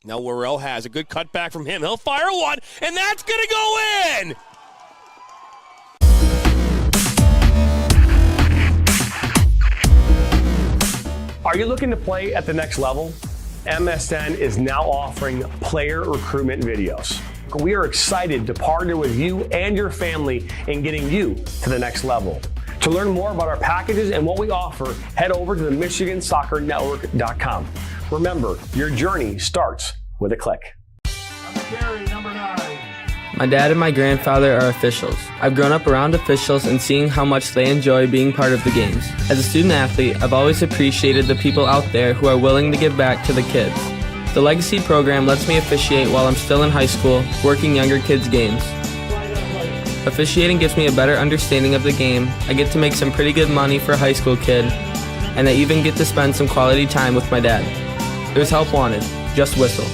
Now Worrell has a good cutback from him. He'll fire one, and that's going to go in! Are you looking to play at the next level? MSN is now offering player recruitment videos. We are excited to partner with you and your family in getting you to the next level. To learn more about our packages and what we offer, head over to the MichiganSoccerNetwork.com. Remember, your journey starts with a click. My dad and my grandfather are officials. I've grown up around officials and seeing how much they enjoy being part of the games. As a student athlete, I've always appreciated the people out there who are willing to give back to the kids. The Legacy program lets me officiate while I'm still in high school, working younger kids' games. Officiating gives me a better understanding of the game. I get to make some pretty good money for a high school kid, and I even get to spend some quality time with my dad. There's help wanted. Just whistle.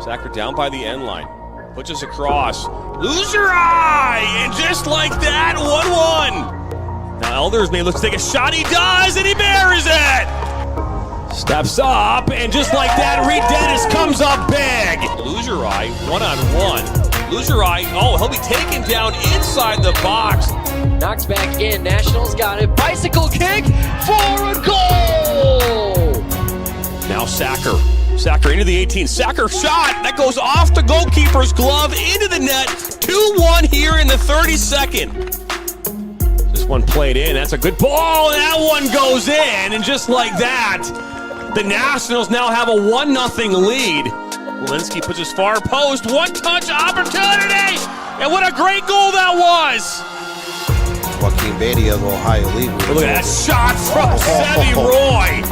Sacker down by the end line. Puts us across. Lose your eye! And just like that, 1-1. Now Elders may look to take a shot. He does, and he buries it! Steps up, and just like that, Reed Dennis comes up big. Lose your eye, 1-on-1. Lose your eye. Oh, he'll be taken down inside the box. Knocked back in. Nationals got it. Bicycle kick for a goal! Now Sacker. Sacker into the 18. Sacker shot. That goes off the goalkeeper's glove into the net. 2-1 here in the 32nd. This one played in. That's a good ball. That one goes in. And just like that, the Nationals now have a 1-0 lead. Walensky puts his far post. One-touch opportunity. And what a great goal that was. Joaquin Beatty of Ohio League. Look at that shot from Sevi Roy.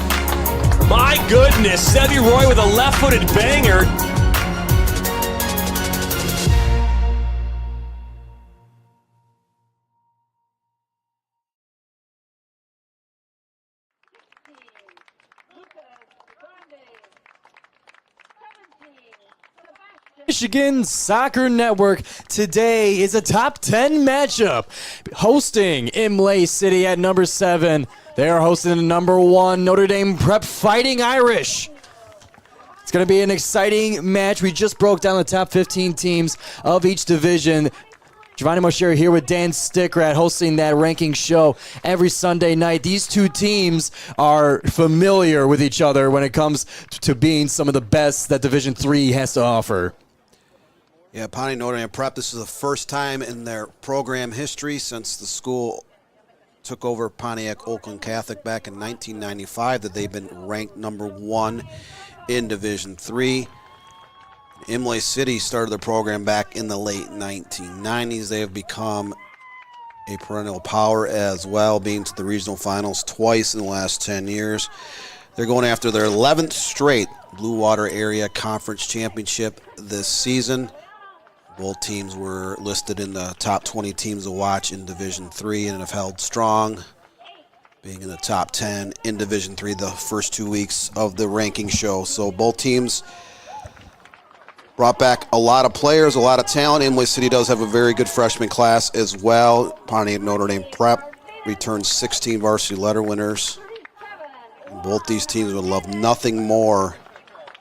My goodness, Sevi Roy with a left-footed banger. Michigan Soccer Network today is a top 10 matchup. Hosting IMLAY City at number 7. They are hosting the number 1 Notre Dame Prep Fighting Irish. It's going to be an exciting match. We just broke down the top 15 teams of each division. Giovanni Mosher here with Dan Stickrat hosting that ranking show every Sunday night. These two teams are familiar with each other when it comes to being some of the best that Division III has to offer. Yeah, Pawnee Notre Dame Prep, this is the first time in their program history since the school took over Pontiac Oakland Catholic back in 1995 that they've been ranked number 1 in Division III. IMLAY City started the program back in the late 1990s. They have become a perennial power as well, being to the regional finals twice in the last 10 years. They're going after their 11th straight Blue Water Area Conference Championship this season. Both teams were listed in the top 20 teams to watch in Division III and have held strong, being in the top 10 in Division III the first 2 weeks of the ranking show. So both teams brought back a lot of players, a lot of talent. IMLAY City does have a very good freshman class as well. Pawnee Notre Dame Prep returns 16 varsity letter winners. And both these teams would love nothing more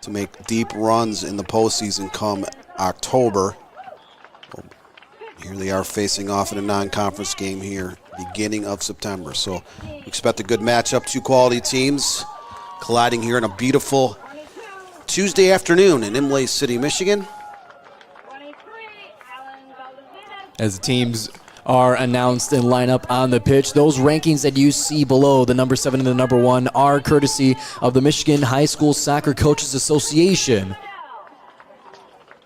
to make deep runs in the postseason come October. Here they are facing off in a non-conference game here, beginning of September. So we expect a good matchup, 2 quality teams colliding here on a beautiful Tuesday afternoon in IMLAY City, Michigan. As the teams are announced and line up on the pitch, those rankings that you see below, the number 7 and the number 1, are courtesy of the Michigan High School Soccer Coaches Association.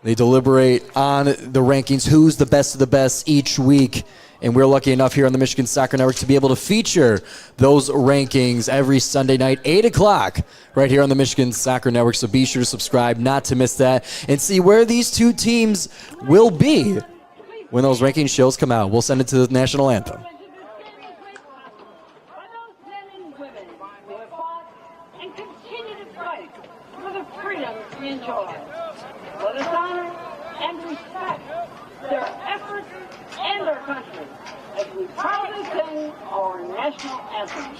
They deliberate on the rankings, who's the best of the best each week. And we're lucky enough here on the Michigan Soccer Network to be able to feature those rankings every Sunday night, 8 o'clock, right here on the Michigan Soccer Network. So be sure to subscribe not to miss that and see where these two teams will be when those ranking shows come out. We'll send it to the national anthem. Let us honor and respect their efforts and their country as we proudly sing our national anthem.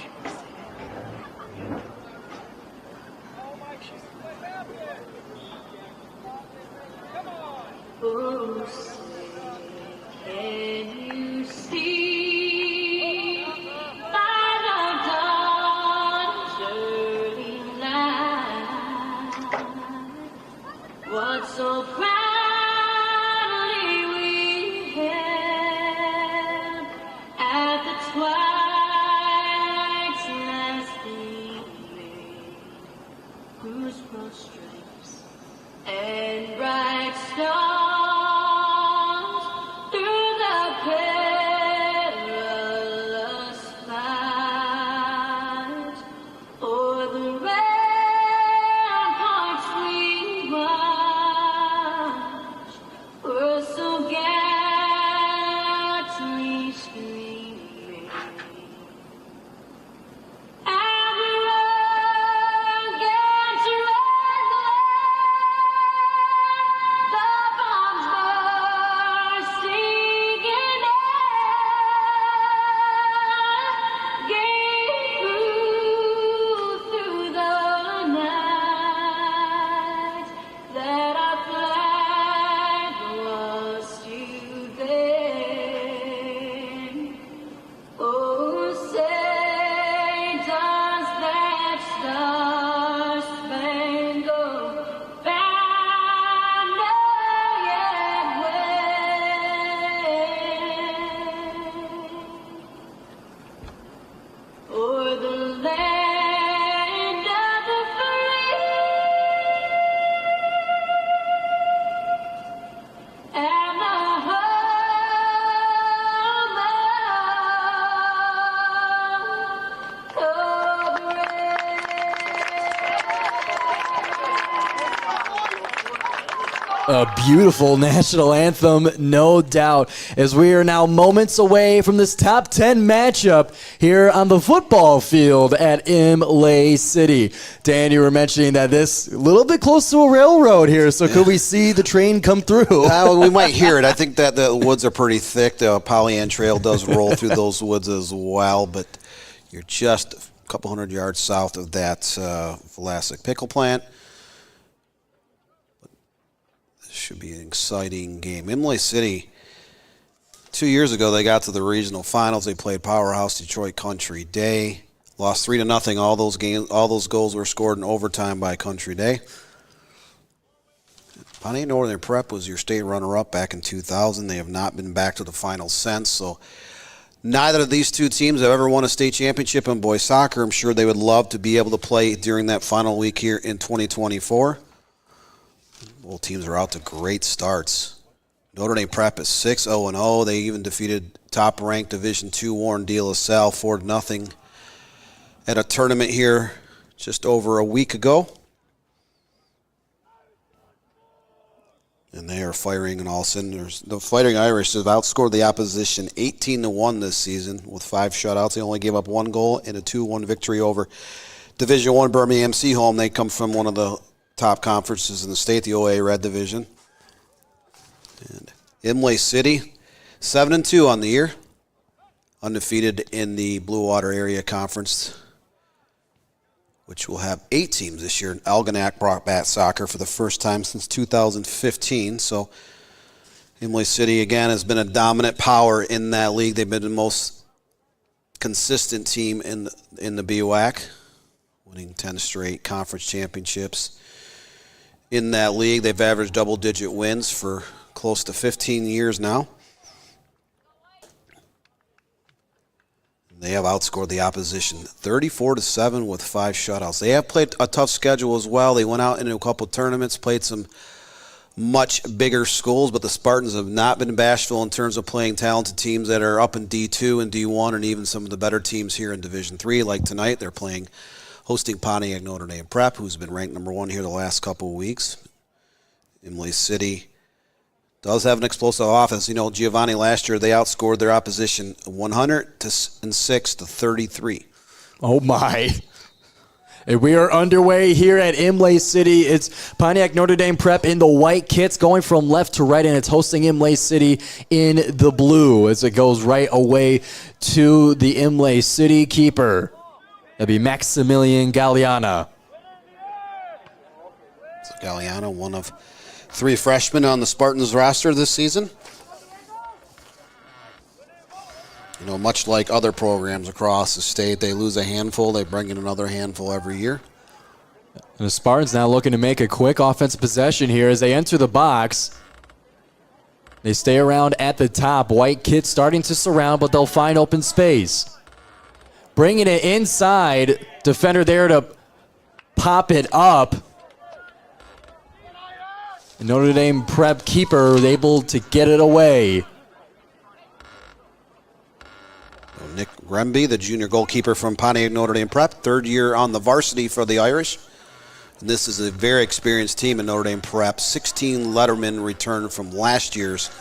Oh, say, can you see by the dawn's early light what so proudly we hailed at the twilight's last gleaming, whose broad stripes and bright stars through the perilous fight o'er the ramparts we watched were so gallantly streaming. And the rockets the bombs bursting in air gave proof through the night that our flag was still there. Oh, say does that star-spangled banner yet wave o'er the land of the free and the home of the brave. A beautiful national anthem, no doubt, as we are now moments away from this top 10 matchup here on the football field at IMLAY City. Dan, you were mentioning that this a little bit close to a railroad here, so could we see the train come through? We might hear it. I think that the woods are pretty thick. The Pollyant Trail does roll through those woods as well, but you're just a couple hundred yards south of that Vlasic pickle plant. Should be an exciting game. Imlay City, 2 years ago, they got to the regional finals. They played powerhouse Detroit Country Day. Lost 3-0. All those goals were scored in overtime by Country Day. Pontiac Northern Prep was your state runner-up back in 2000. They have not been back to the finals since. So neither of these two teams have ever won a state championship in boys soccer. I'm sure they would love to be able to play during that final week here in 2024. Both teams are out to great starts. Notre Dame Prep is 6-0-0. They even defeated top-ranked Division II Warren De La Salle 4-0 at a tournament here just over a week ago. And they are firing on all cylinders. The Fighting Irish have outscored the opposition 18-1 this season with 5 shutouts. They only gave up 1 goal in a 2-1 victory over Division I Birmingham Seaholm. They come from one of the top conferences in the state, the OA Red Division. And Imlay City, 7-2 on the year, undefeated in the Blue Water Area Conference, which will have 8 teams this year. Algonac brought back soccer for the first time since 2015. So Imlay City, again, has been a dominant power in that league. They've been the most consistent team in the BWAC, winning 10 straight conference championships. In that league, they've averaged double-digit wins for close to 15 years now. They have outscored the opposition 34-7 with 5 shutouts. They have played a tough schedule as well. They went out into a couple of tournaments, played some much bigger schools, but the Spartans have not been bashful in terms of playing talented teams that are up in D2 and D1 and even some of the better teams here in Division III. Like tonight, they're hosting Pontiac Notre Dame Prep, who's been ranked number 1 here the last couple of weeks. Imlay City does have an explosive offense. You know, Giovanni last year, they outscored their opposition 106-33. Oh, my. And we are underway here at Imlay City. It's Pontiac Notre Dame Prep in the white kits going from left to right, and it's hosting Imlay City in the blue as it goes right away to the Imlay City keeper. That'd be Maximilian Galliana. Galliano, one of 3 freshmen on the Spartans roster this season. You know, much like other programs across the state, they lose a handful, they bring in another handful every year. And the Spartans now looking to make a quick offensive possession here as they enter the box. They stay around at the top. White kits starting to surround, but they'll find open space. Bringing it inside. Defender there to pop it up. And Notre Dame prep keeper was able to get it away. Nick Remby, the junior goalkeeper from Pontiac Notre Dame Prep, 3rd year on the varsity for the Irish. And this is a very experienced team in Notre Dame Prep. 16 lettermen returned from last year's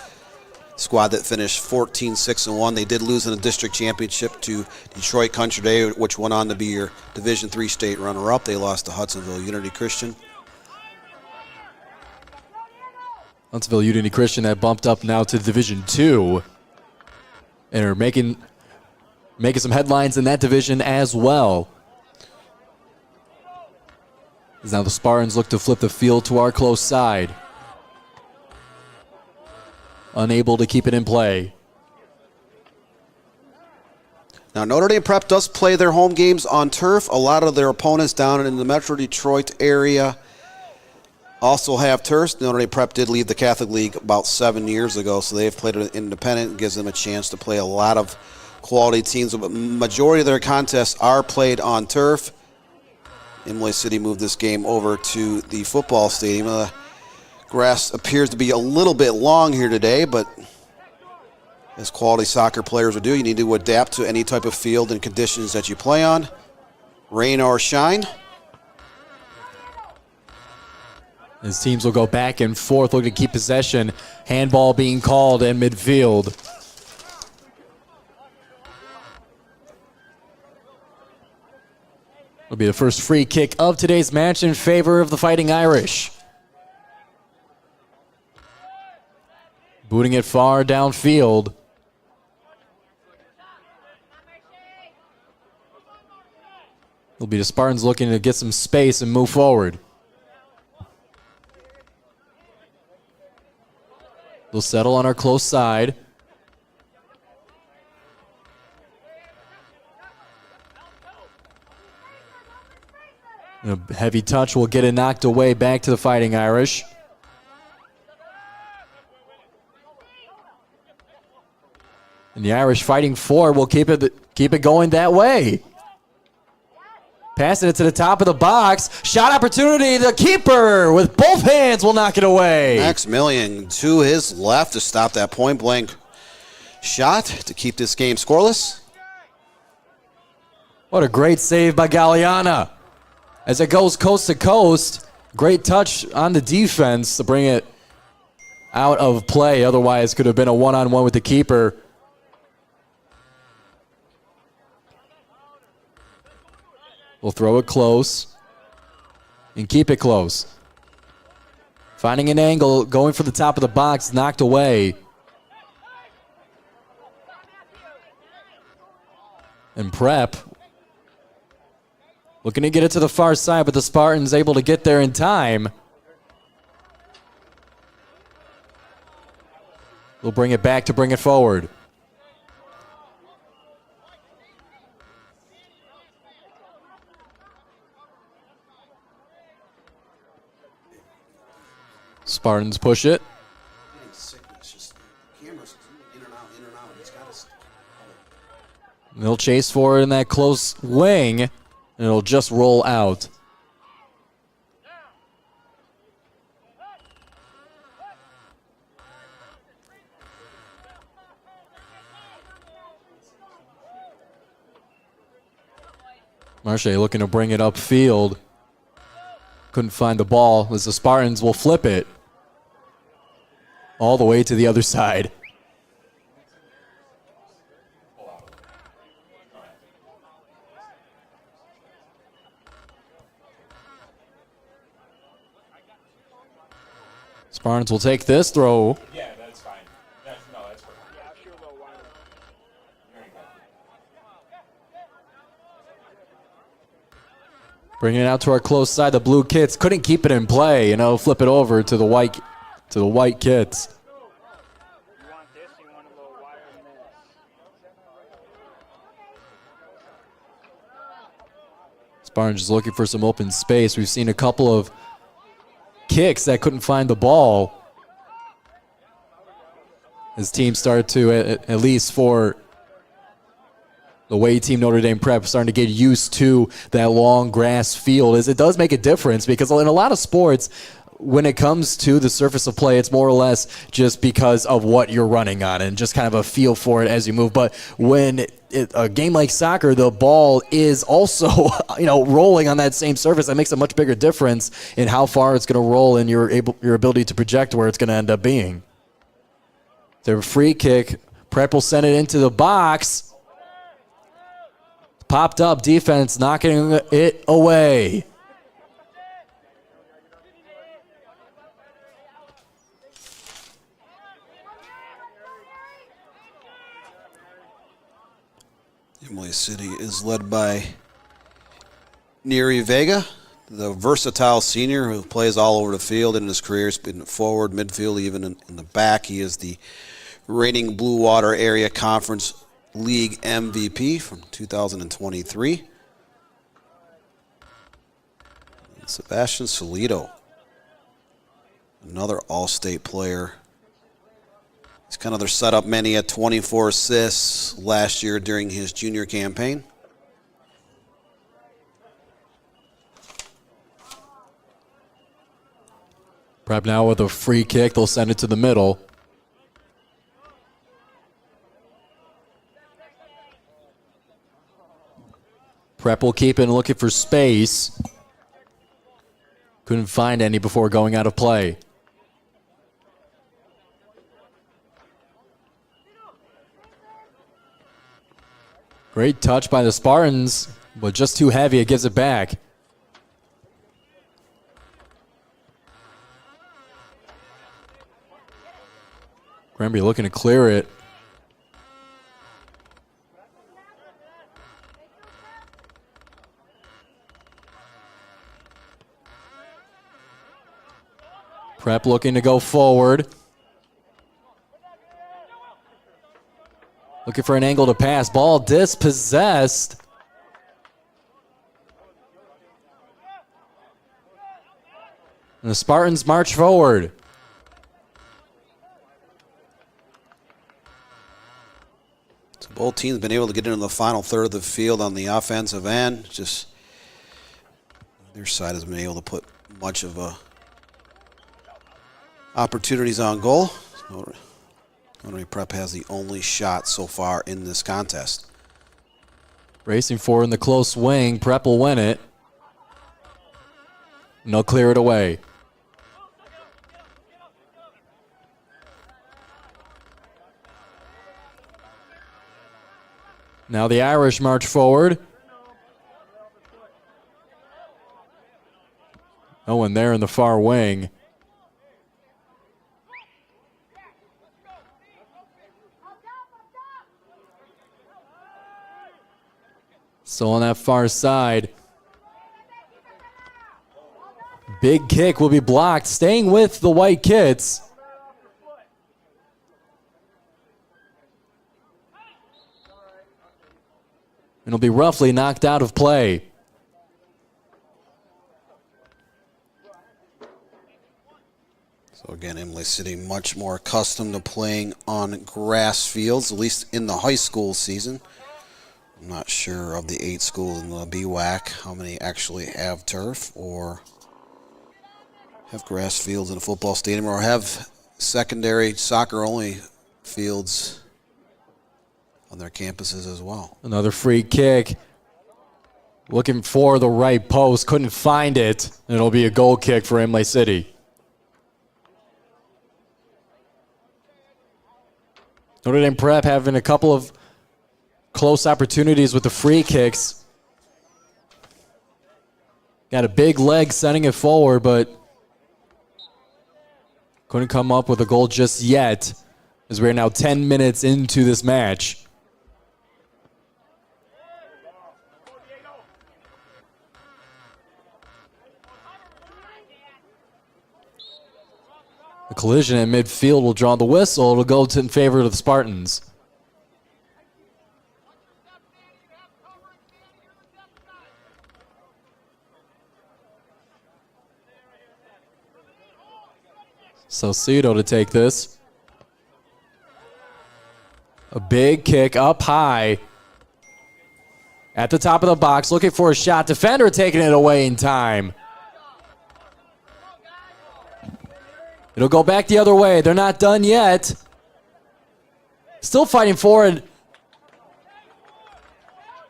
squad that finished 14-6-1. They did lose in the district championship to Detroit Country Day, which went on to be your Division III state runner-up. They lost to Hudsonville Unity Christian. Huntsville Unity Christian that bumped up now to Division II. And are making some headlines in that division as well. As now the Spartans look to flip the field to our close side. Unable to keep it in play. Now, Notre Dame Prep does play their home games on turf. A lot of their opponents down in the Metro Detroit area also have turfs. Notre Dame Prep did leave the Catholic League about 7 years ago, so they've played it independent. It gives them a chance to play a lot of quality teams. But majority of their contests are played on turf. IMLAY City moved this game over to the football stadium. The grass appears to be a little bit long here today, but as quality soccer players would do, you need to adapt to any type of field and conditions that you play on, rain or shine. As teams will go back and forth, looking to keep possession. Handball being called in midfield. Will be the first free kick of today's match in favor of the Fighting Irish. Booting it far downfield. It'll be the Spartans looking to get some space and move forward. They'll settle on our close side. A heavy touch will get it knocked away back to the Fighting Irish. And the Irish fighting forward will keep it going that way. Passing it to the top of the box. Shot opportunity. The keeper with both hands will knock it away. Maximilian to his left to stop that point blank shot to keep this game scoreless. What a great save by Galliana. As it goes coast to coast, great touch on the defense to bring it out of play. Otherwise, could have been a one-on-one with the keeper. We'll throw it close and keep it close. Finding an angle, going for the top of the box, knocked away. And Prep looking to get it to the far side, but the Spartans able to get there in time. We'll bring it back to bring it forward. Spartans push it. They'll chase forward in that close wing, and it'll just roll out. Marche looking to bring it upfield. Couldn't find the ball as the Spartans will flip it all the way to the other side. Spartans will take this throw. Yeah, that's fine. That's perfect. Bringing it out to our close side, the blue kits couldn't keep it in play. Flip it over to the white kits. Spartans just looking for some open space. We've seen a couple of kicks that couldn't find the ball. His team started to, at least for the way Team Notre Dame Prep, starting to get used to that long grass field. It does make a difference because in a lot of sports, when it comes to the surface of play, it's more or less just because of what you're running on and just kind of a feel for it as you move. But when a game like soccer, the ball is also rolling on that same surface, that makes a much bigger difference in how far it's going to roll and your ability to project where it's going to end up being. Their free kick, Prep will send it into the box. Popped up, defense knocking it away. IMLAY City is led by Neri Vega, the versatile senior who plays all over the field in his career. He's been forward, midfield, even in the back. He is the reigning Blue Water Area Conference League MVP from 2023. And Sebastian Solito, another all-state player. He's kind of their setup man. He had 24 assists last year during his junior campaign. Prep now with a free kick. They'll send it to the middle. Prep will keep it and looking for space. Couldn't find any before going out of play. Great touch by the Spartans, but just too heavy. It gives it back. Granby looking to clear it. Prep looking to go forward. Looking for an angle to pass. Ball dispossessed. And the Spartans march forward. So both teams have been able to get into the final third of the field on the offensive end. Just their side has been able to put much of opportunities on goal. Notre Dame Prep has the only shot so far in this contest. Racing forward in the close wing. Prep will win it. And they'll clear it away. Now the Irish march forward. No one there in the far wing. So on that far side, big kick will be blocked, staying with the white kits. And it'll be roughly knocked out of play. So again, IMLAY City much more accustomed to playing on grass fields, at least in the high school season. I'm not sure of the 8 schools in the BWAC how many actually have turf or have grass fields in a football stadium or have secondary soccer-only fields on their campuses as well. Another free kick. Looking for the right post. Couldn't find it. And it'll be a goal kick for IMLAY City. Notre Dame Prep having a couple of close opportunities with the free kicks. Got a big leg sending it forward, but couldn't come up with a goal just yet, as we're now 10 minutes into this match. A collision in midfield will draw the whistle. It'll go in favor of the Spartans. Salcido to take this. A big kick up high. At the top of the box, looking for a shot. Defender taking it away in time. It'll go back the other way. They're not done yet. Still fighting forward.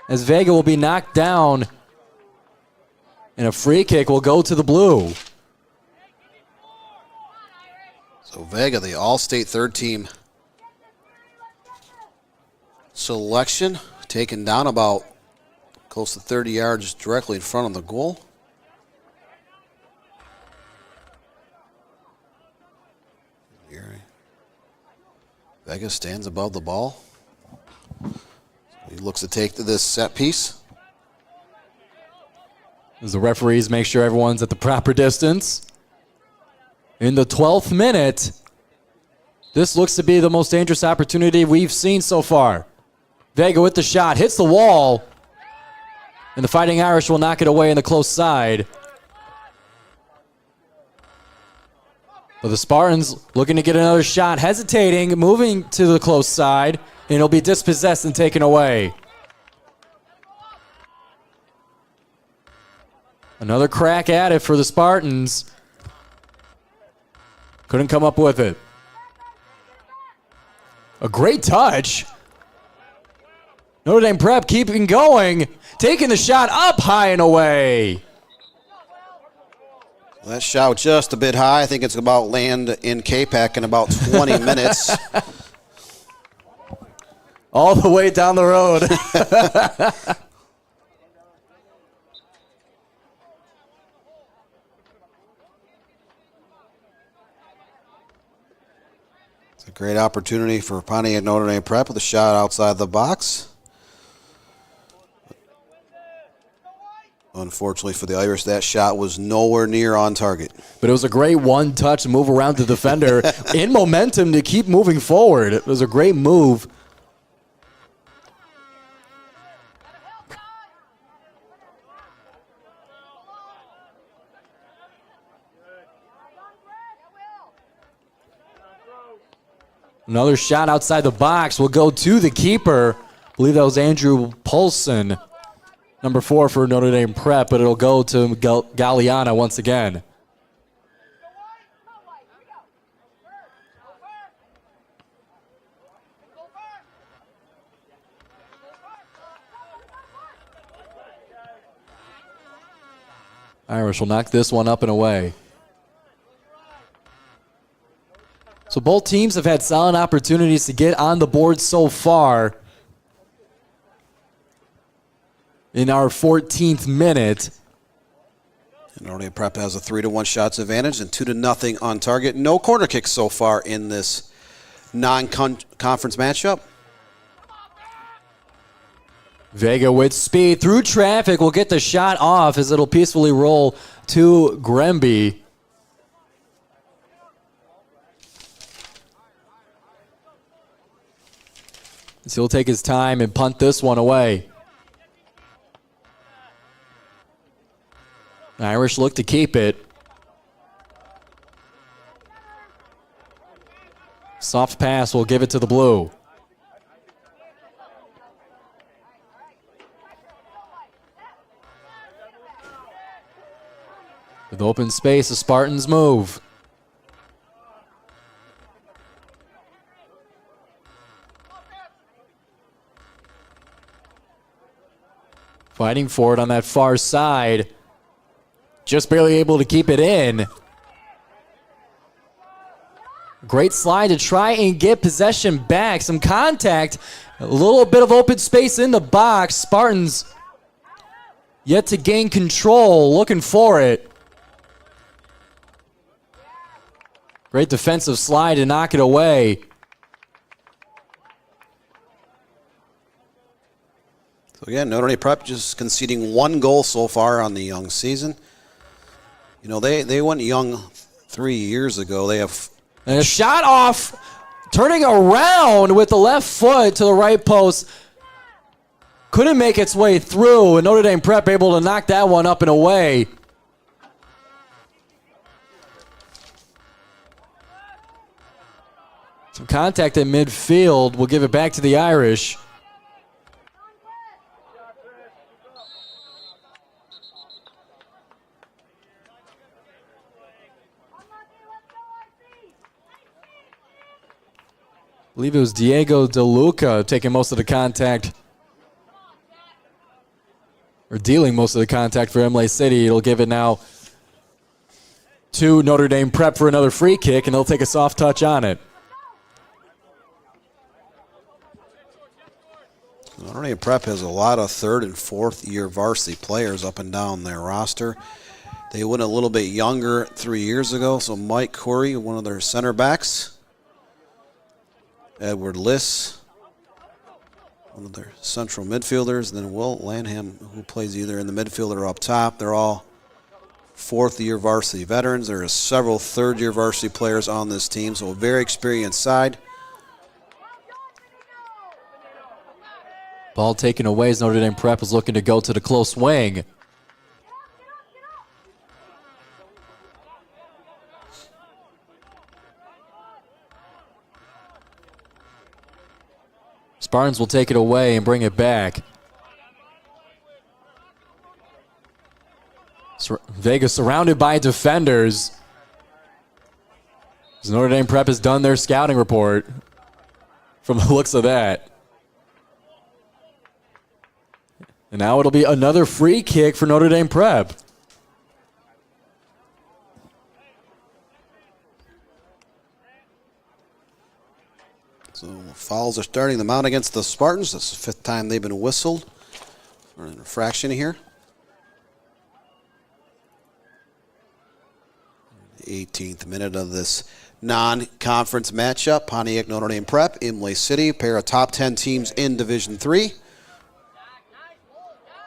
As Vega will be knocked down. And a free kick will go to the blue. So Vega, the all-state third team selection, taken down about close to 30 yards directly in front of the goal. Vega stands above the ball. He looks to take to this set piece. As the referees make sure everyone's at the proper distance. In the 12th minute, this looks to be the most dangerous opportunity we've seen so far. Vega with the shot, hits the wall, and the Fighting Irish will knock it away in the close side. But the Spartans looking to get another shot, hesitating, moving to the close side, and it'll be dispossessed and taken away. Another crack at it for the Spartans. Couldn't come up with it. A great touch. Notre Dame Prep keeping going. Taking the shot up high and away. That shot just a bit high. I think it's about land in K-Pac in about 20 minutes. All the way down the road. It's a great opportunity for Pontiac Notre Dame Prep with a shot outside the box. Unfortunately for the Irish, that shot was nowhere near on target. But it was a great one-touch move around the defender in momentum to keep moving forward. It was a great move. Another shot outside the box will go to the keeper. I believe that was Andrew Paulson. Number 4 for Notre Dame Prep, but it'll go to Galliana once again. Irish will knock this one up and away. So both teams have had solid opportunities to get on the board so far. In our 14th minute. And Notre Dame Prep has a 3-1 shots advantage and 2-0 on target. No corner kicks so far in this non-conference matchup. Vega with speed through traffic will get the shot off as it'll peacefully roll to Grenby. So he'll take his time and punt this one away. Irish look to keep it. Soft pass will give it to the blue. With open space, the Spartans move. Fighting for it on that far side. Just barely able to keep it in. Great slide to try and get possession back. Some contact. A little bit of open space in the box. Spartans yet to gain control. Looking for it. Great defensive slide to knock it away. So again, Notre Dame Prep just conceding 1 goal so far on the young season. You know, they went young 3 years ago. They have And a shot off, turning around with the left foot to the right post. Couldn't make its way through, and Notre Dame Prep able to knock that one up and away. Some contact in midfield. We'll give it back to the Irish. I believe it was Diego DeLuca taking most of the contact, or dealing most of the contact for MLAY City. It'll give it now to Notre Dame Prep for another free kick, and they'll take a soft touch on it. Notre Dame Prep has a lot of third and fourth year varsity players up and down their roster. They went a little bit younger 3 years ago, so Mike Corey, one of their center backs. Edward Liss, one of their central midfielders, and then Will Lanham, who plays either in the midfield or up top. They're all fourth-year varsity veterans. There are several third-year varsity players on this team, so a very experienced side. Ball taken away as Notre Dame Prep is looking to go to the close wing. Spartans will take it away and bring it back. Vega surrounded by defenders. As Notre Dame Prep has done their scouting report from the looks of that. And now it'll be another free kick for Notre Dame Prep. So fouls are starting them out against the Spartans. This is the fifth time they've been whistled for an infraction here. 18th minute of this non-conference matchup. Pontiac Notre Dame Prep, Imlay City, a pair of top 10 teams in Division III.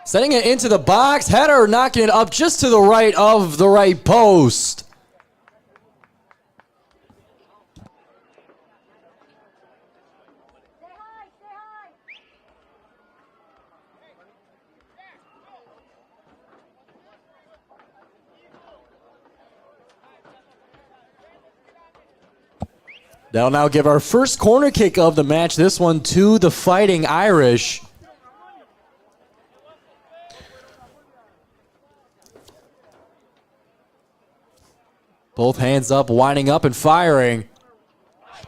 Setting it into the box, header knocking it up just to the right of the right post. That'll now give our first corner kick of the match, this one to the Fighting Irish. Both hands up, winding up and firing.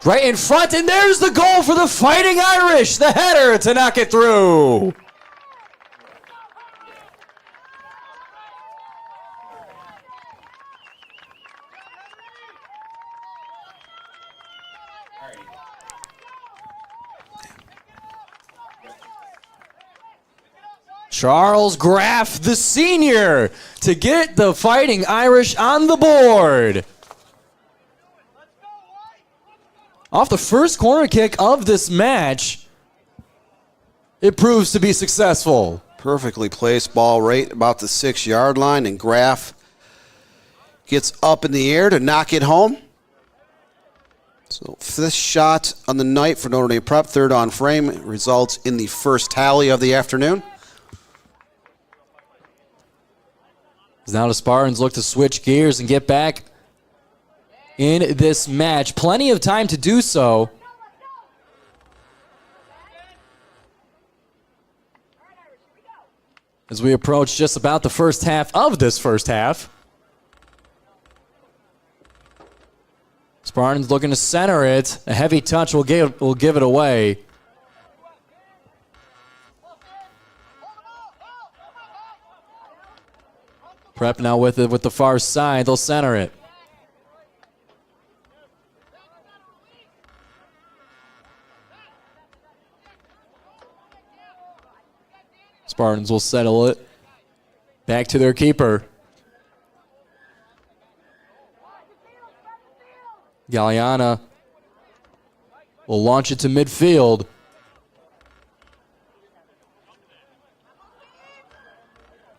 Right in front, and there's the goal for the Fighting Irish. The header to knock it through. Charles Graff, the senior, to get the Fighting Irish on the board. Off the first corner kick of this match, it proves to be successful. Perfectly placed ball right about the 6-yard line, and Graff gets up in the air to knock it home. So fifth shot on the night for Notre Dame Prep, third on frame. It results in the first tally of the afternoon. Now the Spartans look to switch gears and get back in this match. Plenty of time to do so. As we approach just about the first half of this first half. Spartans looking to center it. A heavy touch will give it away. Prep now with it with the far side. They'll center it. Spartans will settle it. Back to their keeper. Galliana will launch it to midfield.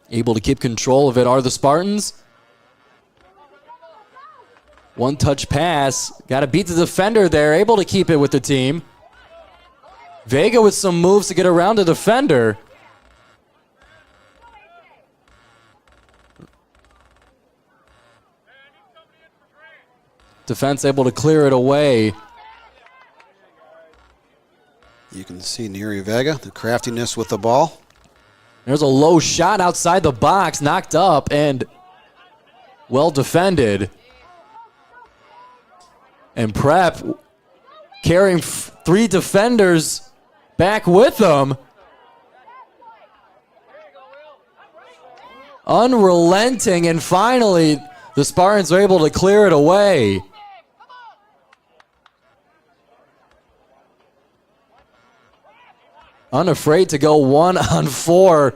Able to keep control of it are the Spartans. One-touch pass. Got to beat the defender there. Able to keep it with the team. Vega with some moves to get around the defender. Defense able to clear it away. You can see Neri Vega, the craftiness with the ball. There's a low shot outside the box, knocked up and well defended. And Prep carrying 3 defenders back with them. Unrelenting, and finally the Spartans are able to clear it away. Unafraid to go 1-on-4,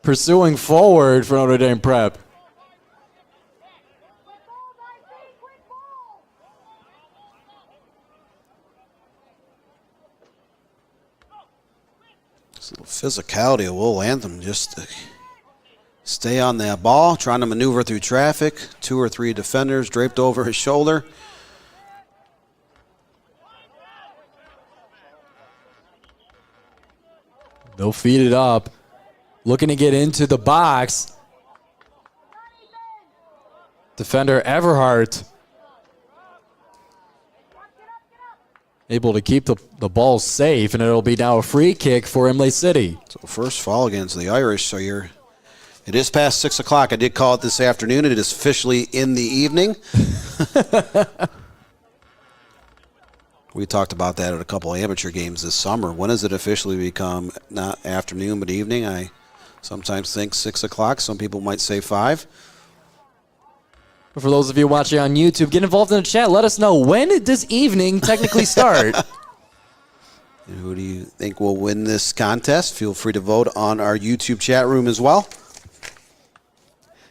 pursuing forward for Notre Dame Prep. This little physicality of Will Anthem, just to stay on that ball, trying to maneuver through traffic. 2 or 3 defenders draped over his shoulder. They'll feed it up. Looking to get into the box. Defender Everhart able to keep the ball safe, and it'll be now a free kick for IMLAY City. So first foul against the Irish. So it is past 6 o'clock. I did call it this afternoon. It is officially in the evening. We talked about that at a couple of amateur games this summer. When does it officially become not afternoon but evening? I sometimes think 6 o'clock. Some people might say 5. For those of you watching on YouTube, get involved in the chat. Let us know, when does evening technically start? And who do you think will win this contest? Feel free to vote on our YouTube chat room as well.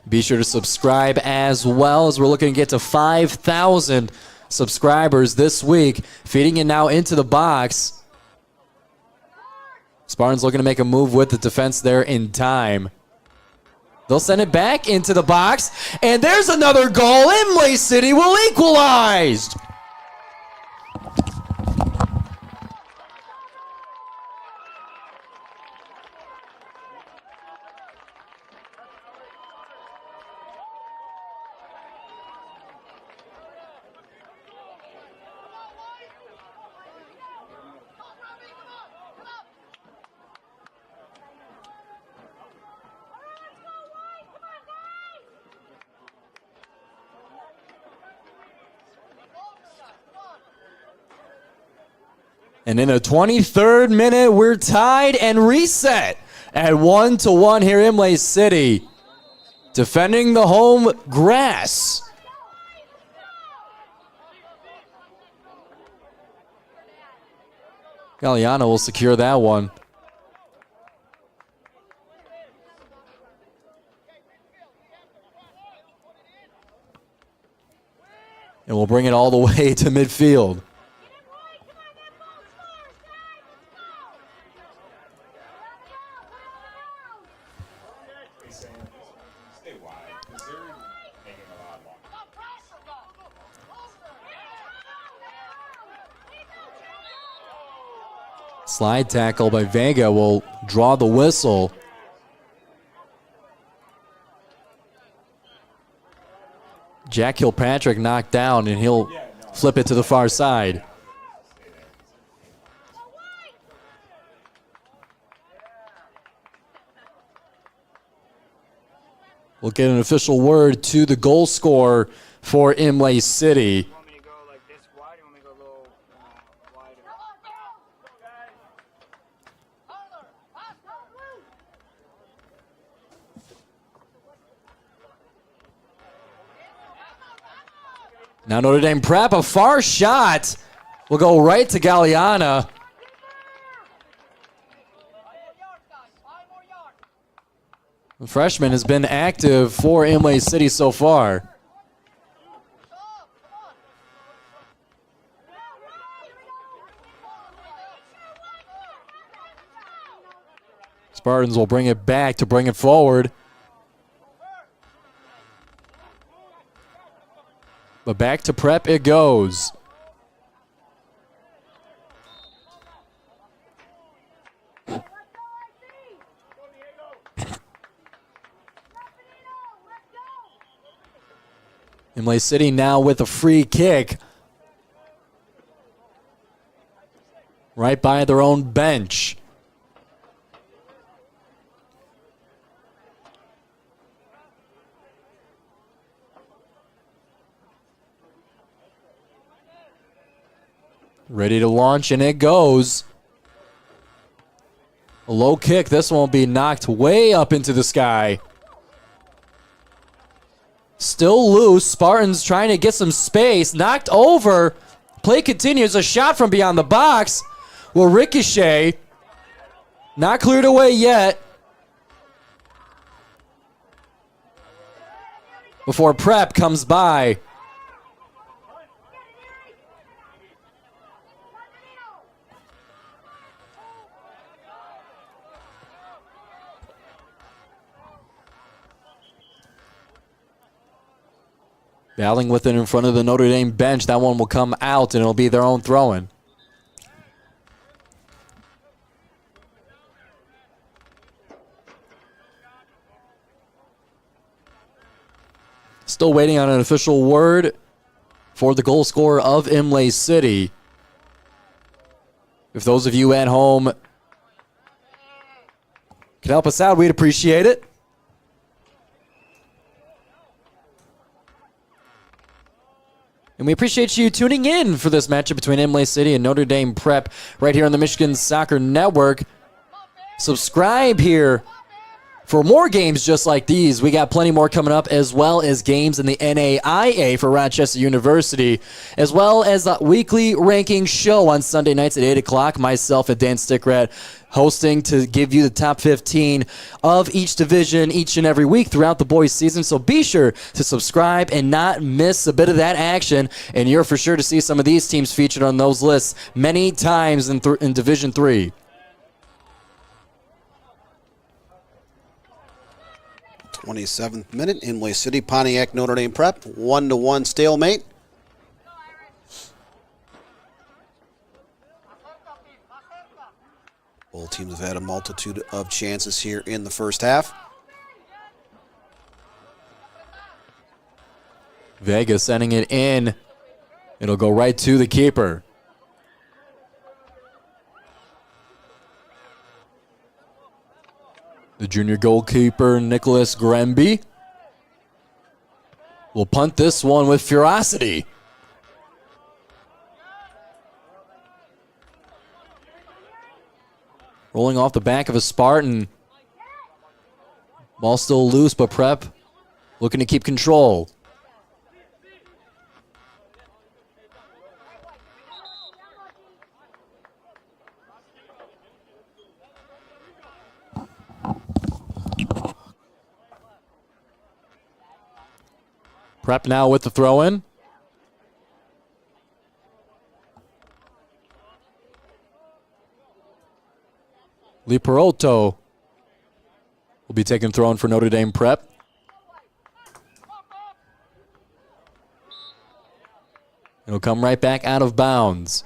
Be sure to subscribe as well, as we're looking to get to 5,000 subscribers this week. Feeding it now into the box. Spartans looking to make a move with the defense there in time. They'll send it back into the box, and there's another goal. IMLAY City will equalize. And in the 23rd minute, we're tied and reset at 1-1 here in IMLAY City. Defending the home grass. Galliano will secure that one. And we'll bring it all the way to midfield. Slide tackle by Vega will draw the whistle. Jack Kilpatrick knocked down, and he'll flip it to the far side. We'll get an official word to the goal scorer for IMLAY City. Now Notre Dame Prep, a far shot will go right to Galliana. The freshman has been active for IMLAY City so far. Spartans will bring it back to bring it forward. But back to Prep it goes. Imlay City now with a free kick. Right by their own bench. Ready to launch, and it goes. A low kick. This one will be knocked way up into the sky. Still loose. Spartans trying to get some space. Knocked over. Play continues. A shot from beyond the box will ricochet. Not cleared away yet. Before Prep comes by. Battling with it in front of the Notre Dame bench. That one will come out, and it'll be their own throw-in. Still waiting on an official word for the goal scorer of Imlay City. If those of you at home can help us out, we'd appreciate it. And we appreciate you tuning in for this matchup between Imlay City and Notre Dame Prep right here on the Michigan Soccer Network. Subscribe here for more games just like these. We got plenty more coming up, as well as games in the NAIA for Rochester University, as well as a weekly ranking show on Sunday nights at 8 o'clock. Myself and Dan Stickrat hosting to give you the top 15 of each division each and every week throughout the boys season. So be sure to subscribe and not miss a bit of that action. And you're for sure to see some of these teams featured on those lists many times in Division 3. th minute, Imlay City, Pontiac, Notre Dame Prep, 1-1 stalemate. Both teams have had a multitude of chances here in the first half. Vega sending it in. It'll go right to the keeper. The junior goalkeeper, Nicholas Grenby, will punt this one with ferocity. Rolling off the back of a Spartan. Ball still loose, but Prep looking to keep control. Prep now with the throw-in. Liperotto will be taking throw-in for Notre Dame Prep. It'll come right back out of bounds.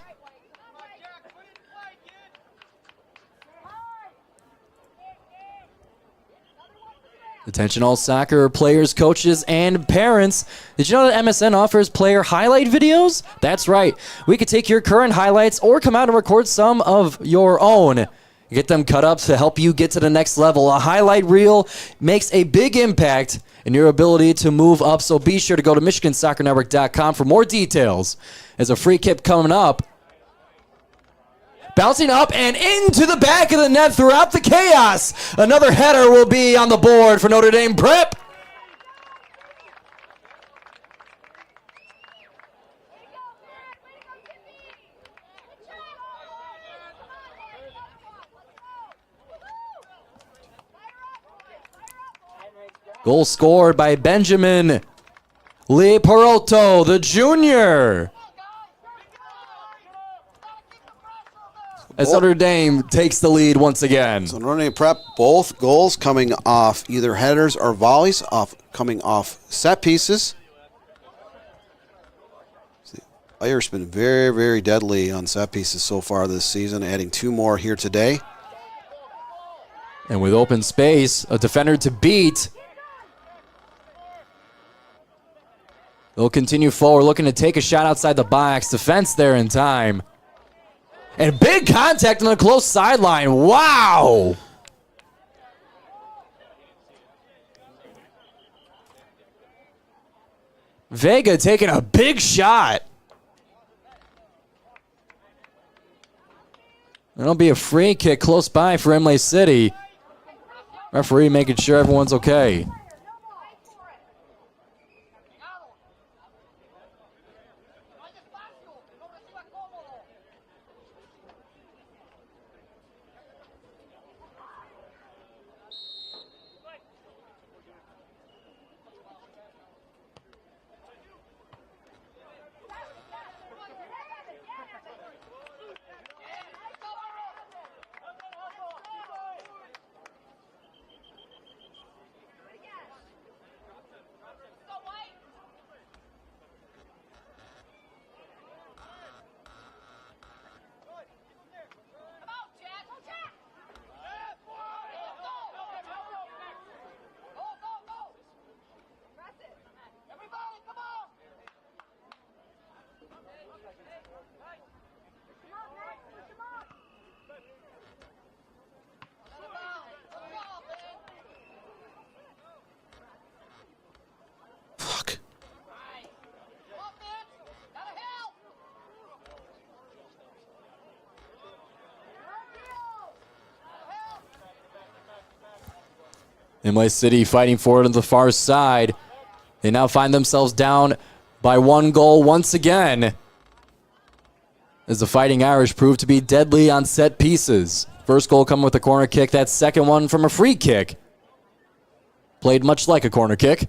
Attention all soccer players, coaches, and parents. Did you know that MSN offers player highlight videos? That's right. We could take your current highlights or come out and record some of your own. Get them cut up to help you get to the next level. A highlight reel makes a big impact in your ability to move up, so be sure to go to MichiganSoccerNetwork.com for more details. There's a free kick coming up. Bouncing up and into the back of the net throughout the chaos. Another header will be on the board for Notre Dame Prep. Goal scored by Benjamin Liperotto, the junior. As Notre Dame takes the lead once again. So Notre Dame Prep, both goals coming off either headers or volleys, coming off set pieces. Irish been very, very deadly on set pieces so far this season, adding 2 more here today. And with open space, a defender to beat. They'll continue forward, looking to take a shot outside the box. Defense there in time. And big contact on the close sideline. Wow! Vega taking a big shot. There'll be a free kick close by for MLAY City. Referee making sure everyone's okay. MLAY City fighting forward on the far side. They now find themselves down by 1 goal once again, as the Fighting Irish prove to be deadly on set pieces. First goal coming with a corner kick. That second one from a free kick. Played much like a corner kick.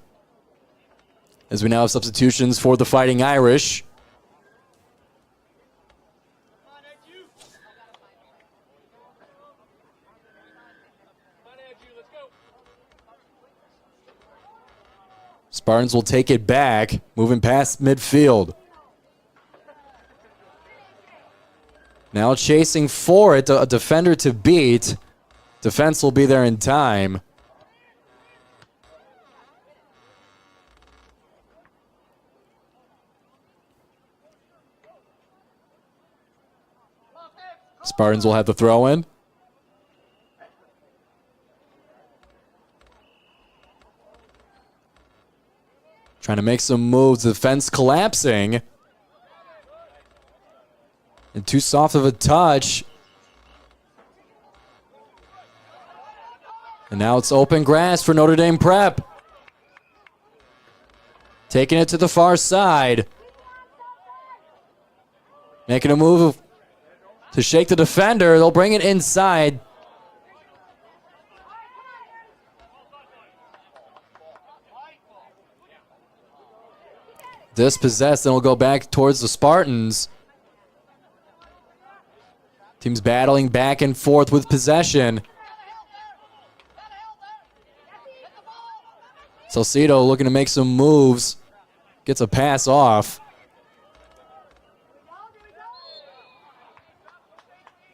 As we now have substitutions for the Fighting Irish. Spartans will take it back, moving past midfield. Now chasing for it, a defender to beat. Defense will be there in time. Spartans will have the throw in. Trying to make some moves. Defense collapsing. And too soft of a touch. And now it's open grass for Notre Dame Prep. Taking it to the far side. Making a move to shake the defender. They'll bring it inside. Dispossessed, and will go back towards the Spartans. Teams battling back and forth with possession. Salcido looking to make some moves. Gets a pass off.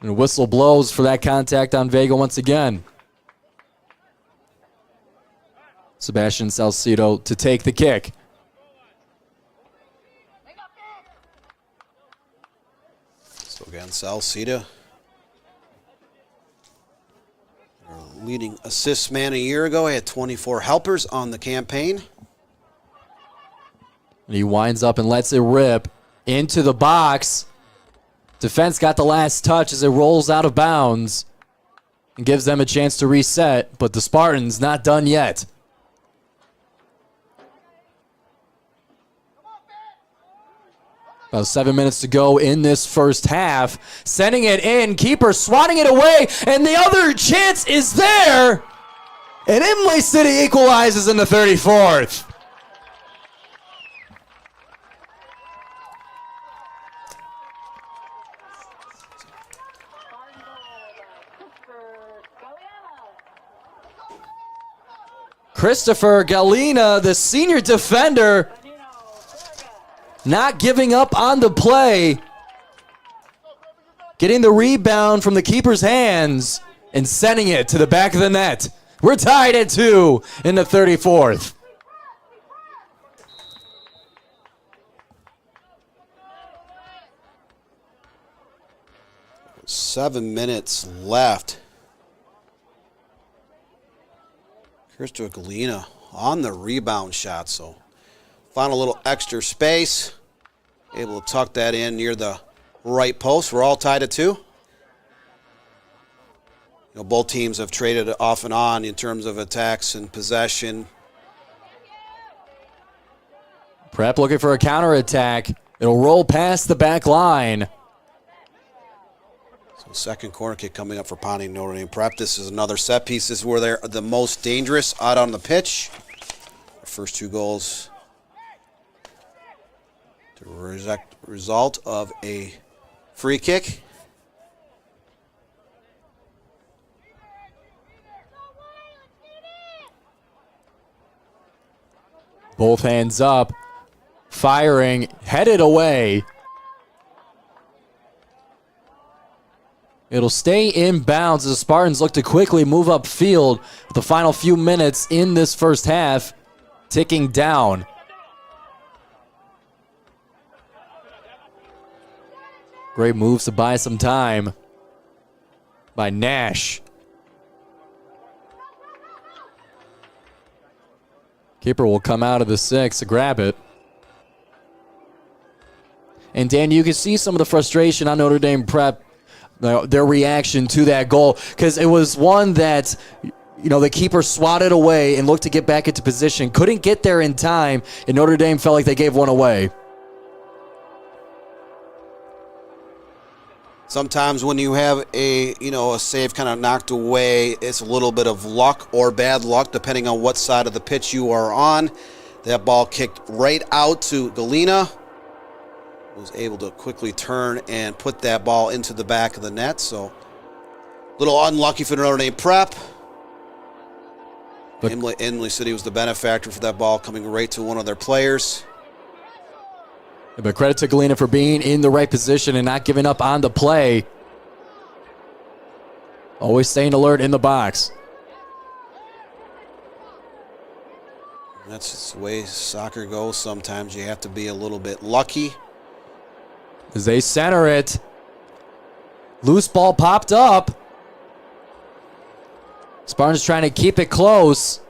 And a whistle blows for that contact on Vega once again. Sebastian Salcido to take the kick. So again, Salcido, leading assist man a year ago. He had 24 helpers on the campaign. And he winds up and lets it rip into the box. Defense got the last touch as it rolls out of bounds and gives them a chance to reset, but the Spartans not done yet. About 7 minutes to go in this first half. Sending it in, keeper swatting it away, and the other chance is there. And MLAY City equalizes in the 34th. Christopher Galina, the senior defender, not giving up on the play. Getting the rebound from the keeper's hands and sending it to the back of the net. We're tied at 2 in the 34th. Seven minutes left. Krista Galena on the rebound shot, so found a little extra space. Able to tuck that in near the right post. We're all tied at 2. You know, both teams have traded off and on in terms of attacks and possession. Prep looking for a counterattack. It'll roll past the back line. So second corner kick coming up for Pawnee Notre Dame Prep. This is another set piece. This is where they're the most dangerous out on the pitch. The first 2 goals the result of a free kick. Both hands up, firing, headed away. It'll stay inbounds as the Spartans look to quickly move upfield with the final few minutes in this first half ticking down. Great moves to buy some time by Nash. Keeper will come out of the 6 to grab it. And Dan, you can see some of the frustration on Notre Dame Prep, their reaction to that goal, because it was one that, you know, the keeper swatted away and looked to get back into position. Couldn't get there in time, and Notre Dame felt like they gave one away. Sometimes when you have a save kind of knocked away, it's a little bit of luck or bad luck, depending on what side of the pitch you are on. That ball kicked right out to Galena. Was able to quickly turn and put that ball into the back of the net. So a little unlucky for Notre Dame Prep. But Imlay City was the benefactor for that ball coming right to one of their players. But credit to Galena for being in the right position and not giving up on the play. Always staying alert in the box. That's just the way soccer goes. Sometimes you have to be a little bit lucky. As they center it. Loose ball popped up. Spartans trying to keep it close.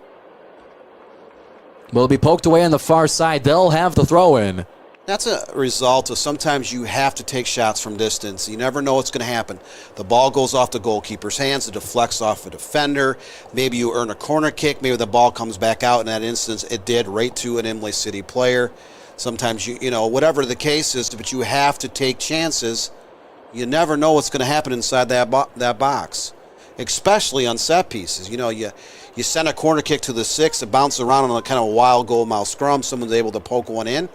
Will be poked away on the far side. They'll have the throw in. That's a result of sometimes you have to take shots from distance. You never know what's going to happen. The ball goes off the goalkeeper's hands. It deflects off a defender. Maybe you earn a corner kick. Maybe the ball comes back out. In that instance, it did right to an Imlay City player. Sometimes, you know, whatever the case is, but you have to take chances. You never know what's going to happen inside that box, especially on set pieces. You know, you send a corner kick to the 6. It bounces around on a kind of wild goal mouth scrum. Someone's able to poke one in.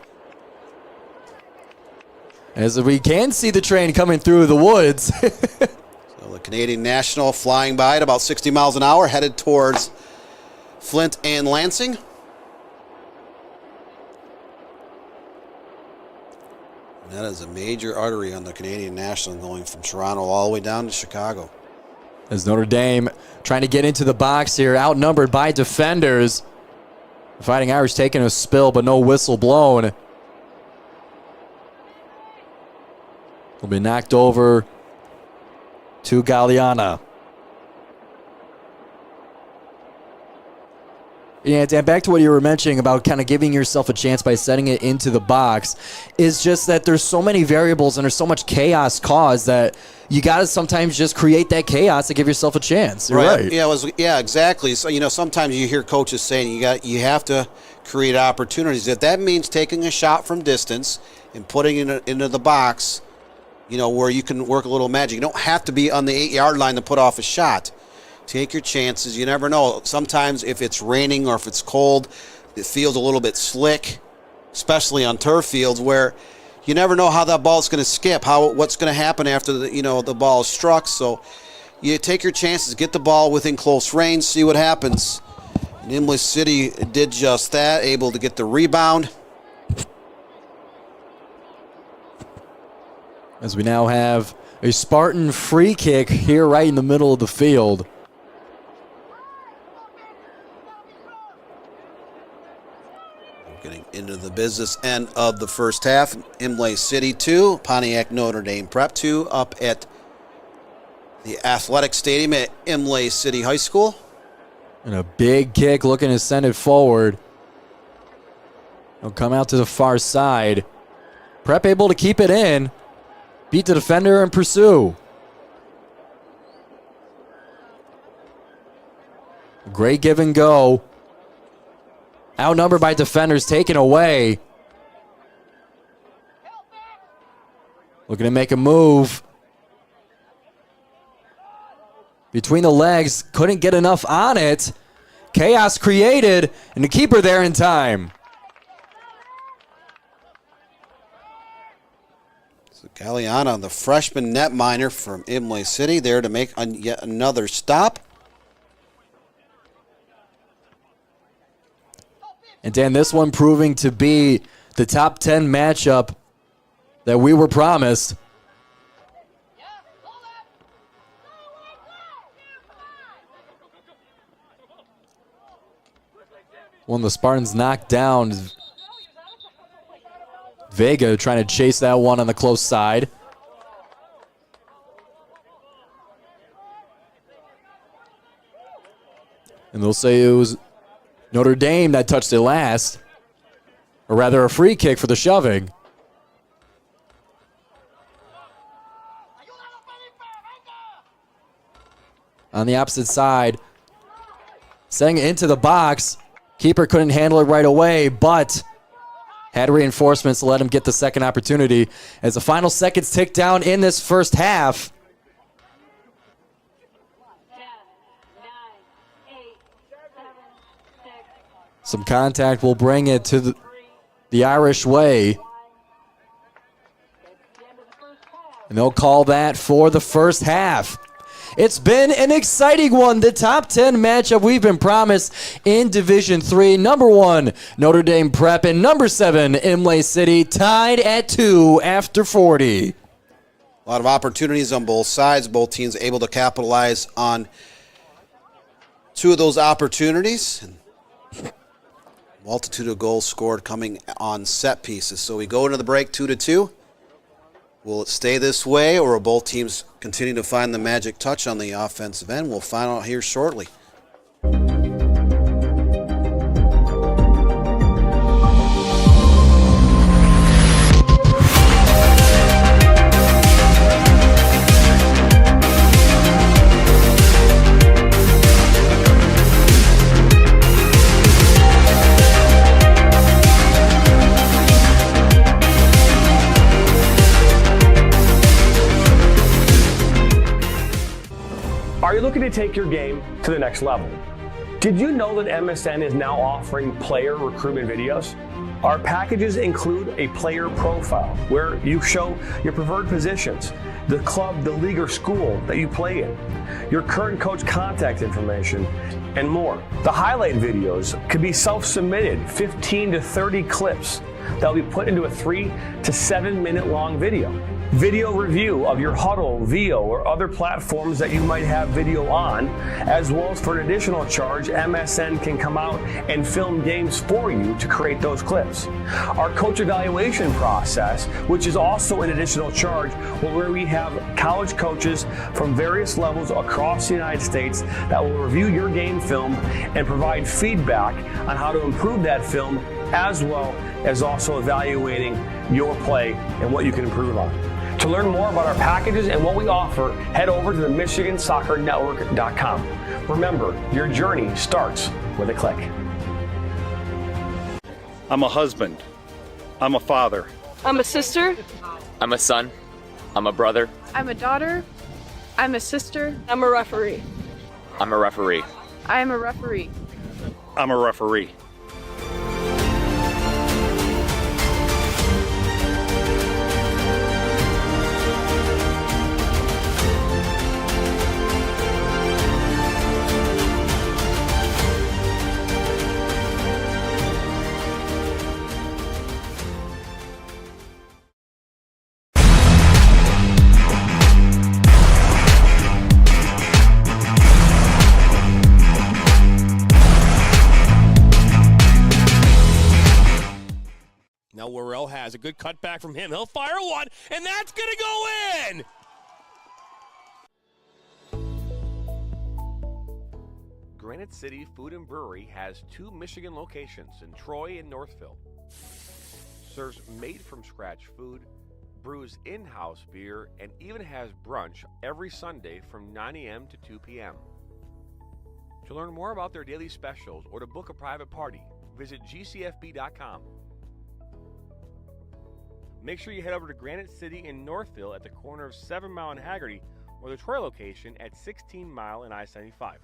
As we can see the train coming through the woods. So the Canadian National flying by at about 60 miles an hour, headed towards Flint and Lansing. And that is a major artery on the Canadian National going from Toronto all the way down to Chicago. As Notre Dame trying to get into the box here, outnumbered by defenders. The Fighting Irish taking a spill, but no whistle blown. Will be knocked over to Galliana. Yeah, Dan, back to what you were mentioning about kind of giving yourself a chance by setting it into the box, is just that there's so many variables and there's so much chaos caused that you got to sometimes just create that chaos to give yourself a chance. You're right. Yeah, exactly. So, you know, sometimes you hear coaches saying you have to create opportunities. If that means taking a shot from distance and putting it into the box, you know, where you can work a little magic. You don't have to be on the 8-yard line to put off a shot. Take your chances. You never know. Sometimes if it's raining or if it's cold, it feels a little bit slick, especially on turf fields where you never know how that ball is going to skip, what's going to happen after the ball is struck. So you take your chances, get the ball within close range, see what happens. And Imlay City did just that, able to get the rebound. As we now have a Spartan free kick here right in the middle of the field. Getting into the business end of the first half. IMLAY City 2, Pontiac Notre Dame Prep 2 up at the athletic stadium at IMLAY City High School. And a big kick looking to send it forward. It'll come out to the far side. Prep able to keep it in. Beat the defender and pursue. Great give and go. Outnumbered by defenders, taken away. Looking to make a move. Between the legs, couldn't get enough on it. Chaos created, and the keeper there in time. So Galliana, the freshman netminer from IMLAY City, there to make yet another stop. And Dan, this one proving to be the top 10 matchup that we were promised. When the Spartans knocked down, Vega trying to chase that one on the close side. And they'll say it was Notre Dame that touched it last. Or rather, a free kick for the shoving. On the opposite side, setting it into the box. Keeper couldn't handle it right away, but had reinforcements to let him get the second opportunity. As the final seconds tick down in this first half. 10, 9, 8, 7, 6. Some contact will bring it to the Irish way. And they'll call that for the first half. It's been an exciting one. The top 10 matchup we've been promised in Division 3. Number 1, Notre Dame Prep, and number 7, IMLAY City, tied at 2 after 40. A lot of opportunities on both sides. Both teams able to capitalize on two of those opportunities. Multitude of goals scored coming on set pieces. So we go into the break 2-2. Will it stay this way, or will both teams continue to find the magic touch on the offensive end? We'll find out here shortly. Are you looking to take your game to the next level? Did you know that MSN is now offering player recruitment videos? Our packages include a player profile where you show your preferred positions, the club, the league, or school that you play in, your current coach contact information, and more. The highlight videos could be self-submitted, 15 to 30 clips that will be put into a 3 to 7 minute long video. Video review of your Huddle, VO, or other platforms that you might have video on, as well as for an additional charge, MSN can come out and film games for you to create those clips. Our coach evaluation process, which is also an additional charge, where we have college coaches from various levels across the United States that will review your game film and provide feedback on how to improve that film, as well as also evaluating your play and what you can improve on. To learn more about our packages and what we offer, head over to the MichiganSoccerNetwork.com. Remember, your journey starts with a click. I'm a husband. I'm a father. I'm a sister. I'm a son. I'm a brother. I'm a daughter. I'm a sister. I'm a referee. I'm a referee. I am a referee. I'm a referee. Worrell has a good cutback from him. He'll fire one, and that's going to go in! Granite City Food and Brewery has 2 Michigan locations in Troy and Northville. Serves made-from-scratch food, brews in-house beer, and even has brunch every Sunday from 9 a.m. to 2 p.m. To learn more about their daily specials or to book a private party, visit gcfb.com. Make sure you head over to Granite City in Northville at the corner of 7 Mile and Haggerty, or the Troy location at 16 Mile and I-75.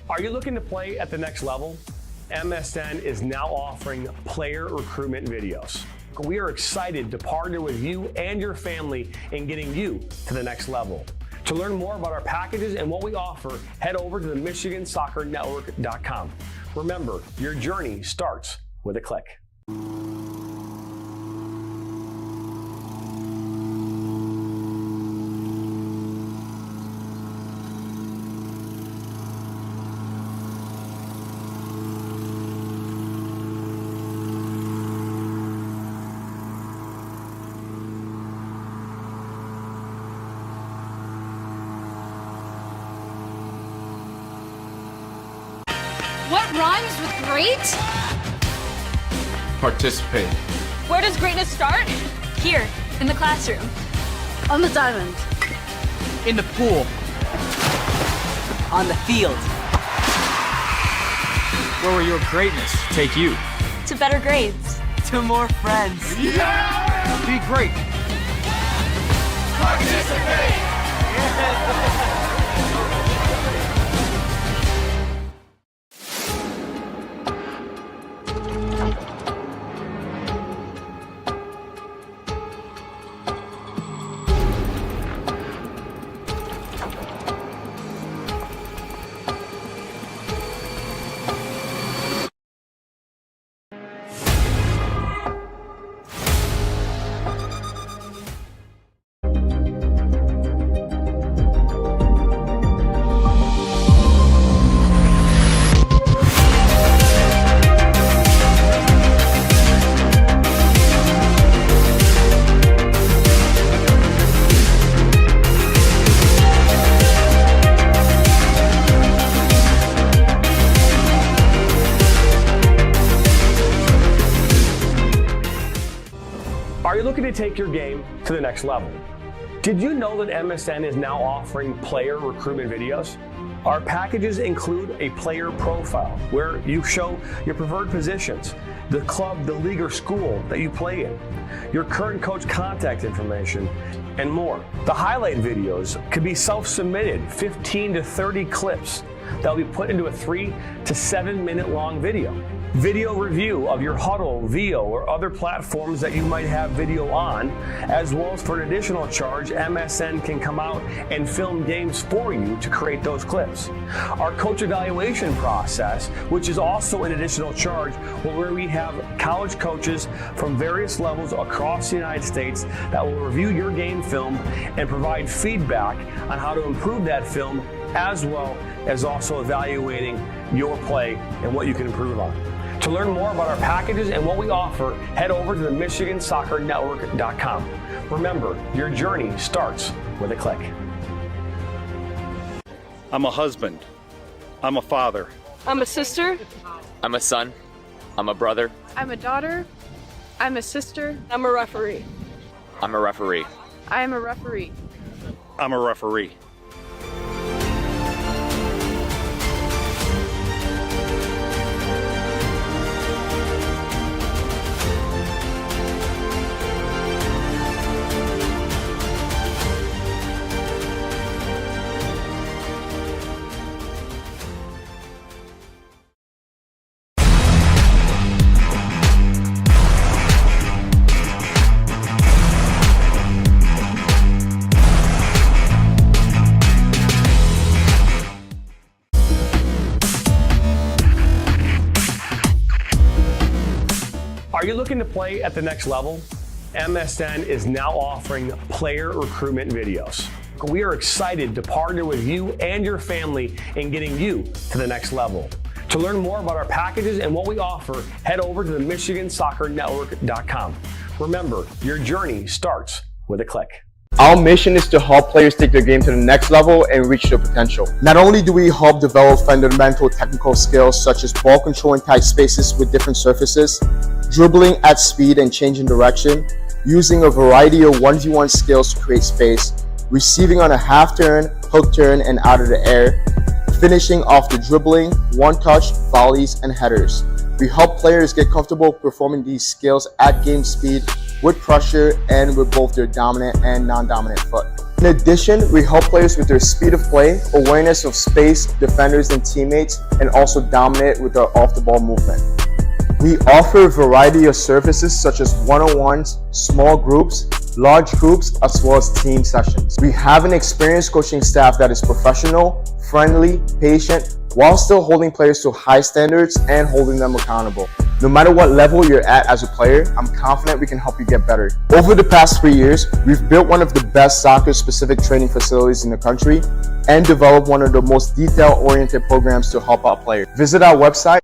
Are you looking to play at the next level? MSN is now offering player recruitment videos. We are excited to partner with you and your family in getting you to the next level. To learn more about our packages and what we offer, head over to the MichiganSoccerNetwork.com. Remember, your journey starts with a click. What rhymes with great? Participate. Where does greatness start? Here, in the classroom. On the diamond. In the pool. On the field. Where will your greatness take you? To better grades. To more friends. Yeah! Be great. Participate! Are you looking to take your game to the next level? Did you know that MSN is now offering player recruitment videos? Our packages include a player profile where you show your preferred positions, the club, the league, or school that you play in, your current coach contact information, and more. The highlight videos could be self-submitted, 15 to 30 clips that will be put into a 3 to 7 minute long video. Video review of your Huddle, VO, or other platforms that you might have video on, as well as for an additional charge, MSN can come out and film games for you to create those clips. Our coach evaluation process, which is also an additional charge, where we have college coaches from various levels across the United States that will review your game film and provide feedback on how to improve that film, as well as also evaluating your play and what you can improve on. To learn more about our packages and what we offer, head over to the MichiganSoccerNetwork.com. Remember, your journey starts with a click. I'm a husband. I'm a father. I'm a sister. I'm a son. I'm a brother. I'm a daughter. I'm a sister. I'm a referee. I'm a referee. I am a referee. I'm a referee. Are you looking to play at the next level? MSN is now offering player recruitment videos. We are excited to partner with you and your family in getting you to the next level. To learn more about our packages and what we offer, head over to the MichiganSoccerNetwork.com. Remember, your journey starts with a click. Our mission is to help players take their game to the next level and reach their potential. Not only do we help develop fundamental technical skills such as ball control in tight spaces with different surfaces, dribbling at speed and changing direction, using a variety of 1v1 skills to create space, receiving on a half turn, hook turn, and out of the air, finishing off the dribbling, one-touch, volleys, and headers. We help players get comfortable performing these skills at game speed, with pressure, and with both their dominant and non-dominant foot. In addition, we help players with their speed of play, awareness of space, defenders, and teammates, and also dominate with their off-the-ball movement. We offer a variety of services such as one-on-ones, small groups, large groups, as well as team sessions. We have an experienced coaching staff that is professional, friendly, patient, while still holding players to high standards and holding them accountable. No matter what level you're at as a player, I'm confident we can help you get better. Over the past 3 years, we've built one of the best soccer-specific training facilities in the country and developed one of the most detail-oriented programs to help out players. Visit our website.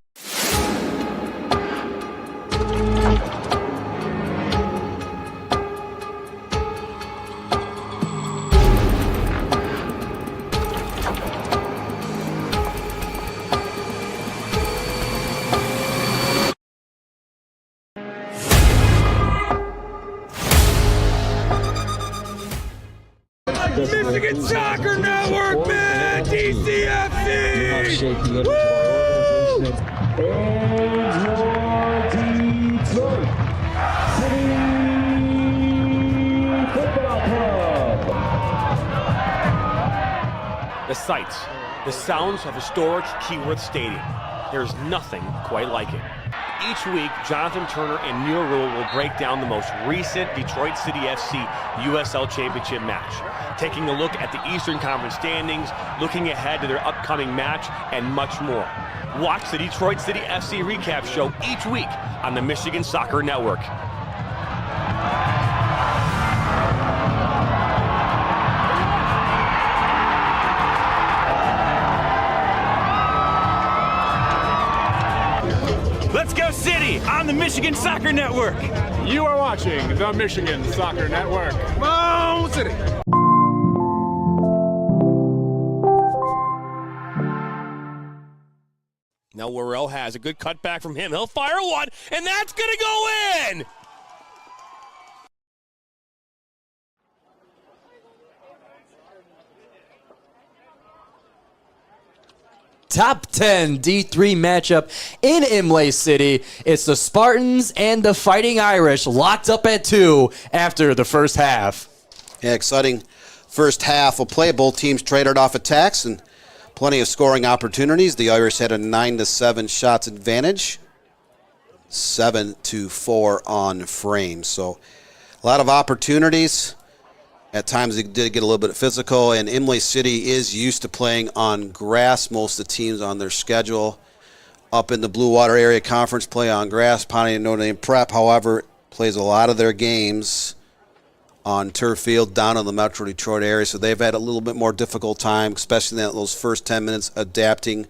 Michigan Soccer Network, man! DCFC! The sights, the sounds of historic Keyworth Stadium. There's nothing quite like it. Each week, Jonathan Turner and Neil Rule will break down the most recent Detroit City FC USL Championship match, taking a look at the Eastern Conference standings, looking ahead to their upcoming match, and much more. Watch the Detroit City FC recap show each week on the Michigan Soccer Network. Let's go City on the Michigan Soccer Network. You are watching the Michigan Soccer Network. Come on, City. Now Worrell has a good cutback from him. He'll fire one, and that's going to go in! Top 10 D3 matchup in IMLAY City. It's the Spartans and the Fighting Irish locked up at 2 after the first half. Yeah, exciting first half of play. Both teams traded off attacks and plenty of scoring opportunities. The Irish had a 9-7 shots advantage, 7-4 on frame. So a lot of opportunities. At times it did get a little bit physical, and IMLAY City is used to playing on grass. Most of the teams on their schedule up in the Blue Water Area Conference play on grass. Pontiac Notre Dame Prep, however, plays a lot of their games on turf field down in the Metro Detroit area, so they've had a little bit more difficult time, especially in those first 10 minutes, adapting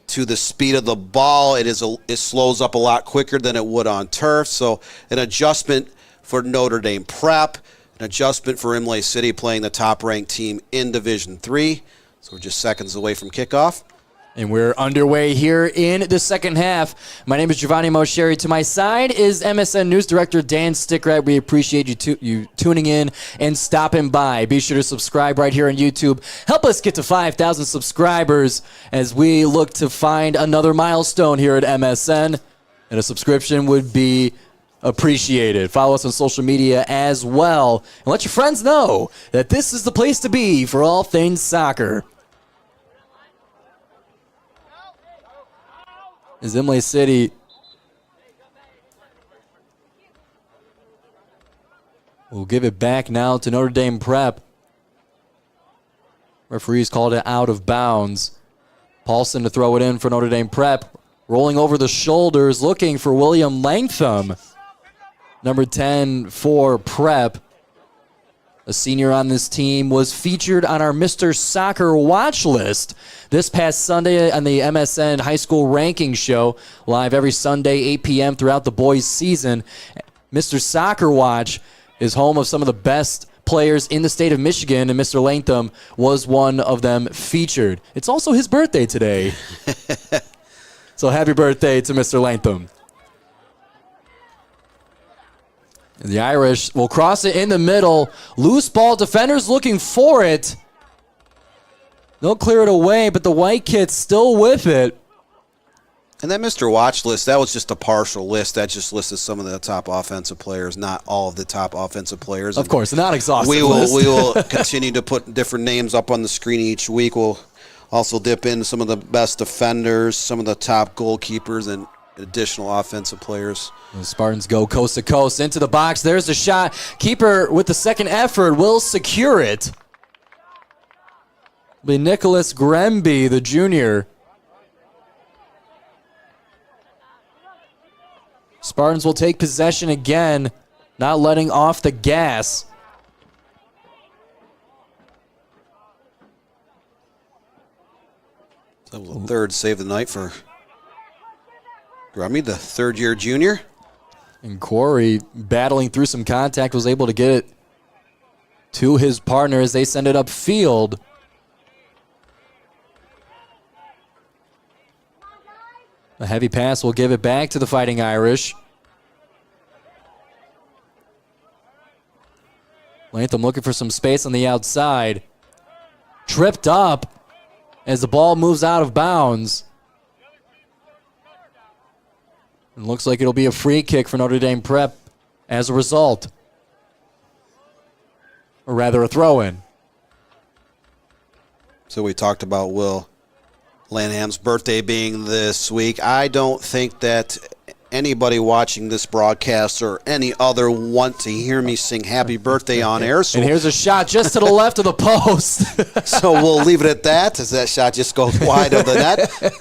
to the speed of the ball. It slows up a lot quicker than it would on turf, so an adjustment for Notre Dame Prep. An adjustment for IMLAY City playing the top-ranked team in Division III. So we're just seconds away from kickoff. And we're underway here in the second half. My name is Giovanni Mosheri. To my side is MSN News Director Dan Stickrat. We appreciate you tuning in and stopping by. Be sure to subscribe right here on YouTube. Help us get to 5,000 subscribers as we look to find another milestone here at MSN. And a subscription would be appreciated. Follow us on social media as well. And let your friends know that this is the place to be for all things soccer. As IMLAY City will give it back now to Notre Dame Prep. Referees called it out of bounds. Paulson to throw it in for Notre Dame Prep. Rolling over the shoulders, looking for William Langham. Number 10 for Prep. a senior on this team, was featured on our Mr. Soccer watch list this past Sunday on the MSN High School Ranking Show, live every Sunday, 8 p.m. throughout the boys' season. Mr. Soccer Watch is home of some of the best players in the state of Michigan, and Mr. Latham was one of them featured. It's also his birthday today. So happy birthday to Mr. Latham. And the Irish will cross it in the middle. Loose ball, defenders looking for it. They'll clear it away, but the White Kits still with it. And that Mr. Watch list, that was just a partial list. That just listed some of the top offensive players, not all of the top offensive players. Of course, not exhaustive we list. will continue to put different names up on the screen each week. We'll also dip into some of the best defenders, some of the top goalkeepers, and additional offensive players. The Spartans go coast to coast into the box. There's the shot. Keeper with the second effort will secure it. It'll be Nicholas Grenby, the junior. Spartans will take possession again, not letting off the gas. That was a third save of the night for Grenby, the third-year junior. And Corey, battling through some contact, was able to get it to his partner as they send it upfield. A heavy pass will give it back to the Fighting Irish. Latham looking for some space on the outside. Tripped up as the ball moves out of bounds. It looks like it'll be a free kick for Notre Dame Prep as a result. Or rather, a throw-in. So we talked about Will Lanahan's birthday being this week. I don't think that anybody watching this broadcast or any other want to hear me sing happy birthday on air. So and here's a shot just to the left of the post. So we'll leave it at that, as that shot just goes wide of the net.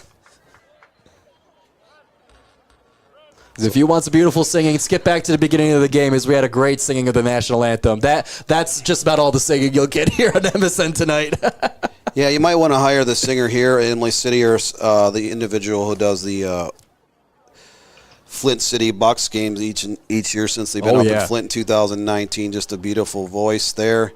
If you want some beautiful singing, skip back to the beginning of the game as we had a great singing of the national anthem. That's just about all the singing you'll get here on MSN tonight. Yeah, you might want to hire the singer here in IMLAY City, or the individual who does the Flint City Bucks games each year since they've been up in Flint in 2019. Just a beautiful voice there.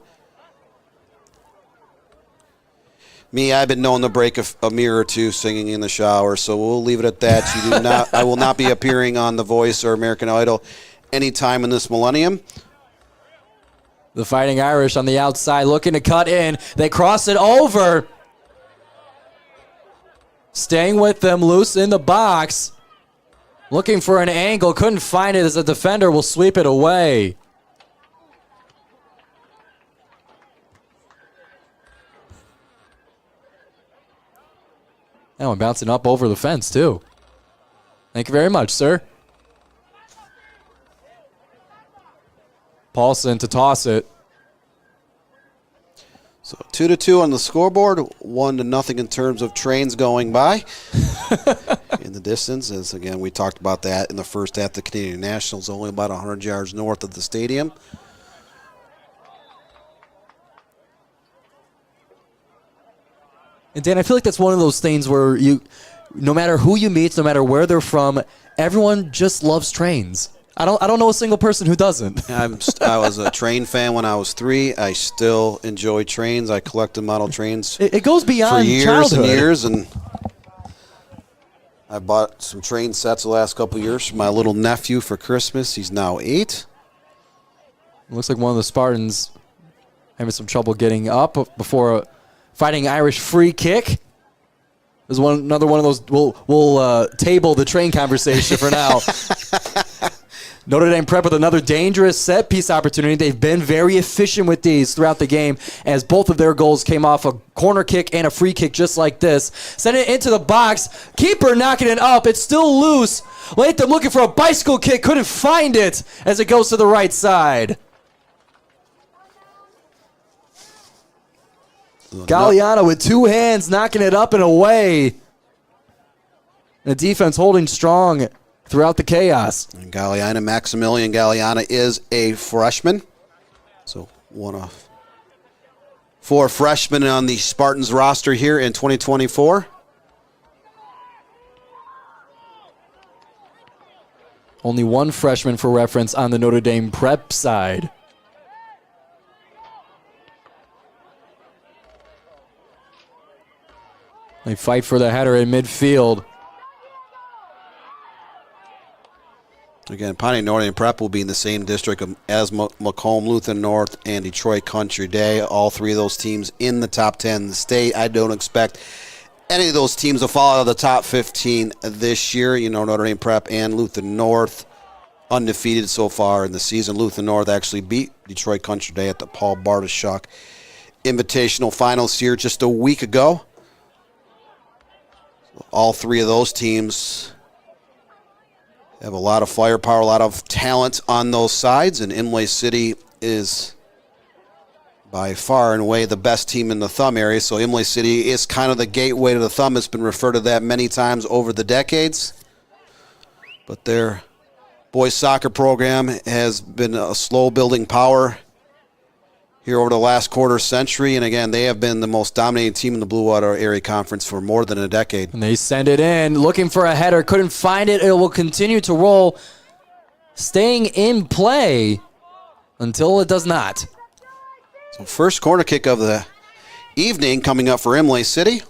Me, I've been known to break a mirror or two singing in the shower, so we'll leave it at that. You do not. I will not be appearing on The Voice or American Idol anytime in this millennium. The Fighting Irish on the outside looking to cut in. They cross it over. Staying with them, loose in the box. Looking for an angle. Couldn't find it as the defender will sweep it away. That one bouncing up over the fence, too. Thank you very much, sir. Paulson to toss it. So 2-2 on the scoreboard, 1-0 in terms of trains going by in the distance. As again, we talked about that in the first half. The Canadian Nationals only about 100 yards north of the stadium. And Dan, I feel like that's one of those things where no matter who you meet, no matter where they're from, everyone just loves trains. I don't know a single person who doesn't. I was a train fan when I was 3. I still enjoy trains. I collected model trains. It goes beyond for years childhood. and years, and I bought some train sets the last couple of years for my little nephew for Christmas. He's now 8. It looks like one of the Spartans having some trouble getting up before a Fighting Irish free kick. There's another one of those. We'll table the train conversation for now. Notre Dame Prep with another dangerous set-piece opportunity. They've been very efficient with these throughout the game, as both of their goals came off a corner kick and a free kick just like this. Send it into the box. Keeper knocking it up. It's still loose. Latham looking for a bicycle kick. Couldn't find it as it goes to the right side. Galliano with 2 hands knocking it up and away. The defense holding strong throughout the chaos. And Maximilian Galliana is a freshman. So one of 4 freshmen on the Spartans roster here in 2024. Only 1 freshman for reference on the Notre Dame prep side. They fight for the header in midfield. Again, Pawnee North and Prep will be in the same district as Macomb, Lutheran North, and Detroit Country Day. All 3 of those teams in the top 10 in the state. I don't expect any of those teams to fall out of the top 15 this year. You know, Notre Dame Prep and Lutheran North undefeated so far in the season. Lutheran North actually beat Detroit Country Day at the Paul Bartashuk Invitational Finals here just a week ago. All 3 of those teams have a lot of firepower, a lot of talent on those sides, and Imlay City is by far and away the best team in the Thumb area. So Imlay City is kind of the gateway to the Thumb. It's been referred to that many times over the decades. But their boys soccer program has been a slow-building power here over the last quarter century. And again, they have been the most dominating team in the Blue Water Area Conference for more than a decade. And they send it in, looking for a header, couldn't find it. It will continue to roll, staying in play until it does not. So first corner kick of the evening coming up for Imlay City.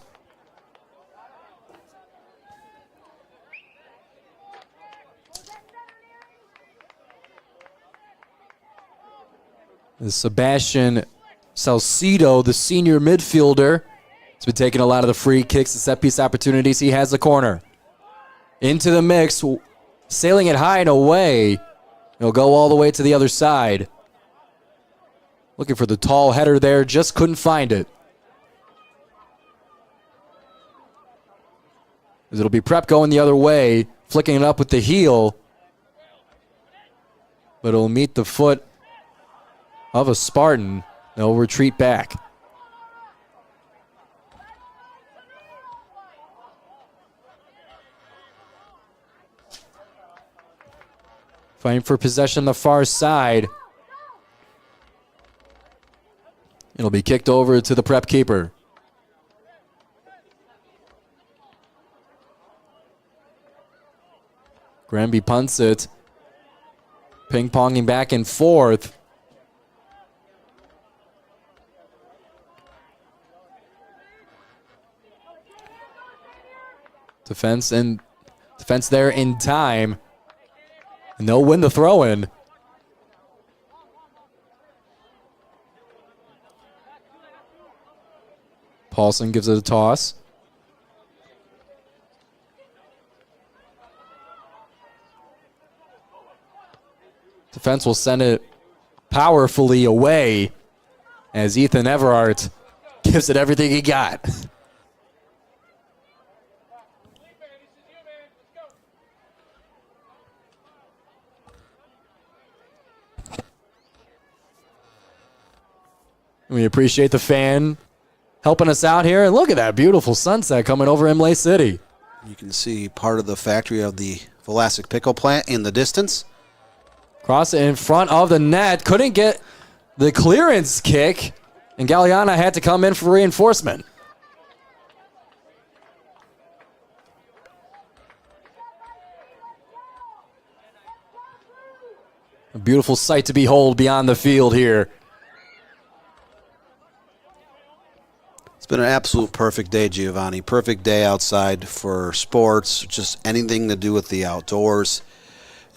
Sebastian Salcido, the senior midfielder, has been taking a lot of the free kicks and set-piece opportunities. He has the corner. Into the mix, sailing it high and away. He'll go all the way to the other side. Looking for the tall header there, just couldn't find it. As it'll be Prep going the other way, flicking it up with the heel. But it'll meet the foot of a Spartan. They'll retreat back. Fighting for possession on the far side. It'll be kicked over to the Prep keeper. Granby punts it. Ping-ponging back and forth. Defense there in time. And they'll win the throw-in. Paulson gives it a toss. Defense will send it powerfully away as Ethan Everhart gives it everything he got. We appreciate the fan helping us out here. And look at that beautiful sunset coming over Imlay City. You can see part of the factory of the Vlasic pickle plant in the distance. Cross it in front of the net. Couldn't get the clearance kick. And Galliana had to come in for reinforcement. A beautiful sight to behold beyond the field here. It's been an absolute perfect day, Giovanni. Perfect day outside for sports, just anything to do with the outdoors.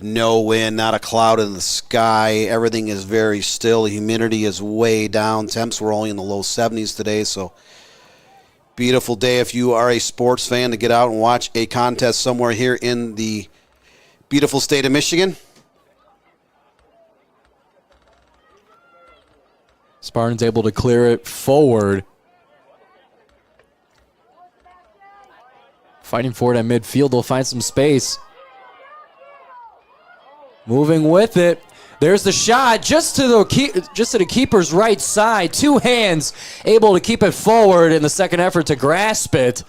No wind, not a cloud in the sky. Everything is very still. Humidity is way down. Temps were only in the low 70s today, so beautiful day if you are a sports fan to get out and watch a contest somewhere here in the beautiful state of Michigan. Spartans able to clear it forward. Fighting for it at midfield. They'll find some space. Moving with it. There's the shot just to the keeper's right side. 2 hands able to keep it forward in the second effort to grasp it.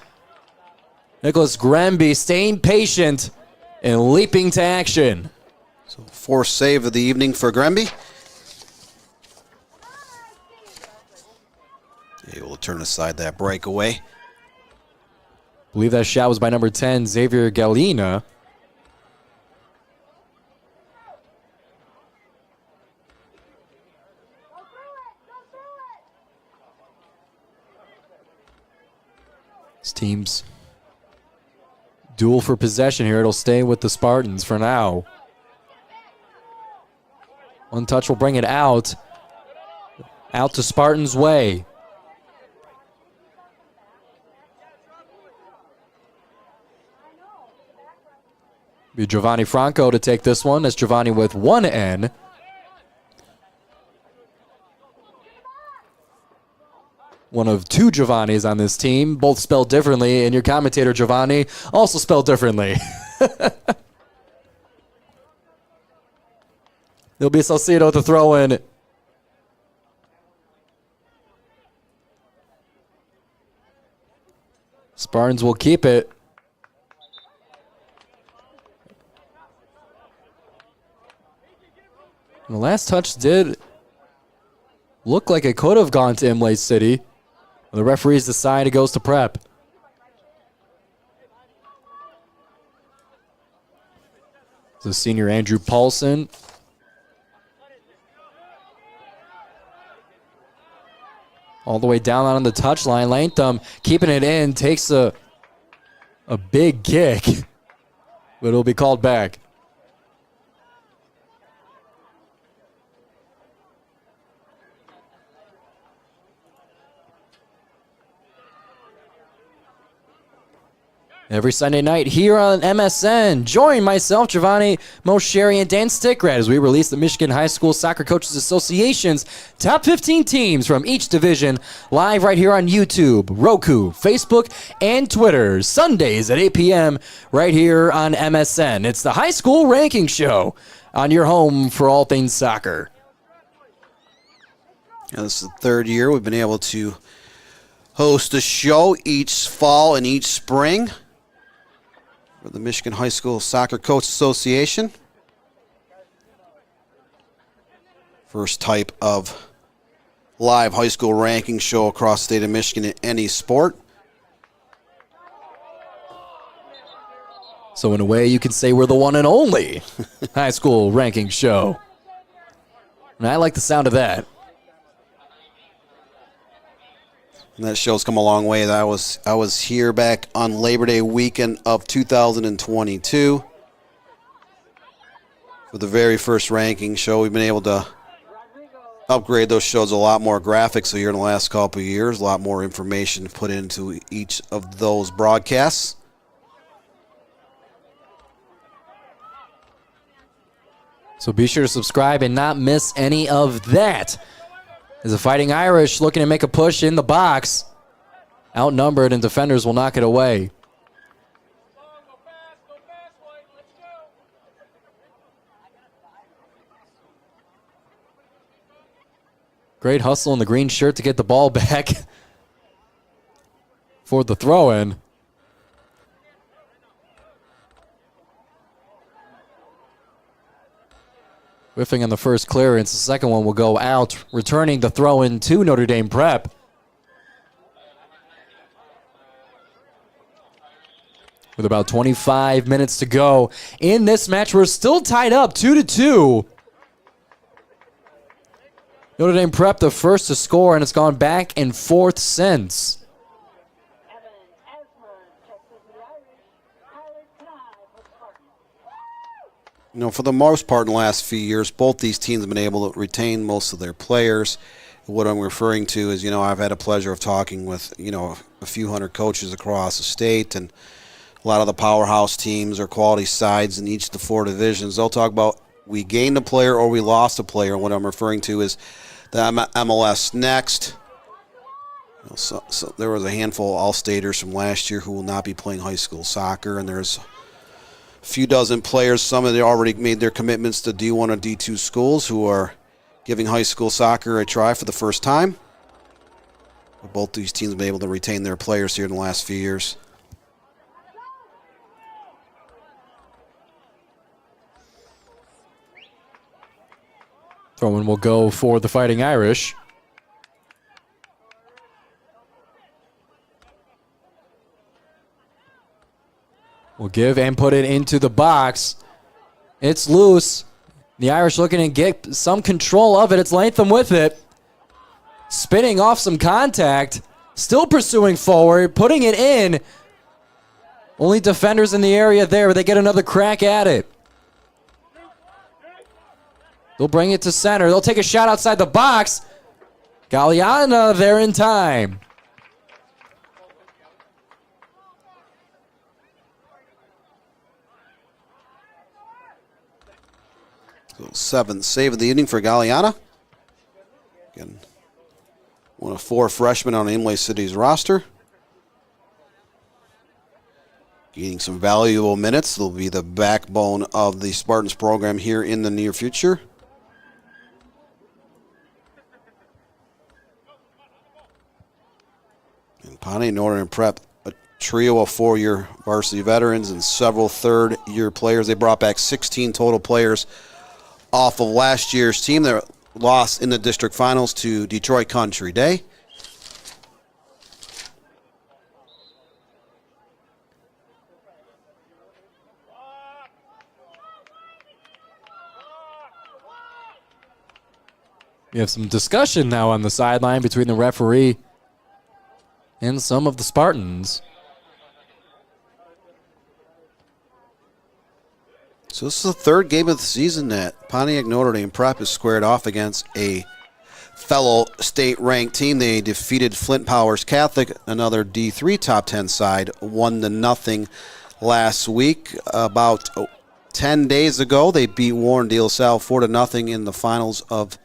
Nicholas Granby staying patient and leaping to action. So 4th save of the evening for Granby. Able to turn aside that breakaway. I believe that shot was by number 10, Xavier Galina. This team's duel for possession here. It'll stay with the Spartans for now. One touch will bring it out. Out to Spartans' way. Be Giovanni Franco to take this one. That's Giovanni with one N. One of two Giovannis on this team, both spelled differently, and your commentator, Giovanni, also spelled differently. There'll be Salcido to throw in. Spartans will keep it. The last touch did look like it could have gone to IMLAY City. The referees decide it goes to prep. The senior Andrew Paulson. All the way down on the touchline. Latham keeping it in, takes a big kick, but it'll be called back. Every Sunday night here on MSN, join myself, Giovanni Mosheri, and Dan Stickrad as we release the Michigan High School Soccer Coaches Association's top 15 teams from each division, live right here on YouTube, Roku, Facebook, and Twitter, Sundays at 8 p.m. right here on MSN. It's the High School Ranking Show on your home for all things soccer. Now, this is the third year we've been able to host a show each fall and each spring for the Michigan High School Soccer Coach Association. First type of live high school ranking show across the state of Michigan in any sport. So in a way, you could say we're the one and only high school ranking show. And I like the sound of that. And that show's come a long way. I was here back on Labor Day weekend of 2022 for the very first ranking show. We've been able to upgrade those shows, a lot more graphics here in the last couple of years, a lot more information put into each of those broadcasts. So be sure to subscribe and not miss any of that. As the Fighting Irish looking to make a push in the box. Outnumbered, and defenders will knock it away. Great hustle in the green shirt to get the ball back for the throw-in. Whiffing on the first clearance. The second one will go out, returning the throw-in to Notre Dame Prep. With about 25 minutes to go in this match, we're still tied up 2-2. Notre Dame Prep the first to score, and it's gone back and forth since. You know, for the most part in the last few years, both these teams have been able to retain most of their players. What I'm referring to is, I've had a pleasure of talking with, a few hundred coaches across the state, and a lot of the powerhouse teams or quality sides in each of the four divisions. They'll talk about we gained a player or we lost a player. What I'm referring to is the MLS Next. So there was a handful of All-Staters from last year who will not be playing high school soccer, and there's a few dozen players, some of them already made their commitments to D1 or D2 schools, who are giving high school soccer a try for the first time. But both these teams have been able to retain their players here in the last few years. Throw-in will go for the Fighting Irish. will give and put it into the box. It's loose. The Irish looking to get some control of it. It's Latham with it. Spinning off some contact. Still pursuing forward, putting it in. Only defenders in the area there, but they get another crack at it. They'll bring it to center. They'll take a shot outside the box. Galeana there in time. So 7th save of the evening for Galeana. Again, one of 4 freshmen on Imlay City's roster. Gaining some valuable minutes. They'll be the backbone of the Spartans program here in the near future. And Pawnee Northern Prep, a trio of 4-year varsity veterans and several third-year players. They brought back 16 total players off of last year's team that lost in the district finals to Detroit Country Day. We have some discussion now on the sideline between the referee and some of the Spartans. So this is the 3rd game of the season that Pontiac Notre Dame Prep has squared off against a fellow state-ranked team. They defeated Flint Powers Catholic, another D3 top 10 side, 1-0 last week. About 10 days ago, they beat Warren De La Salle 4-0 in the finals of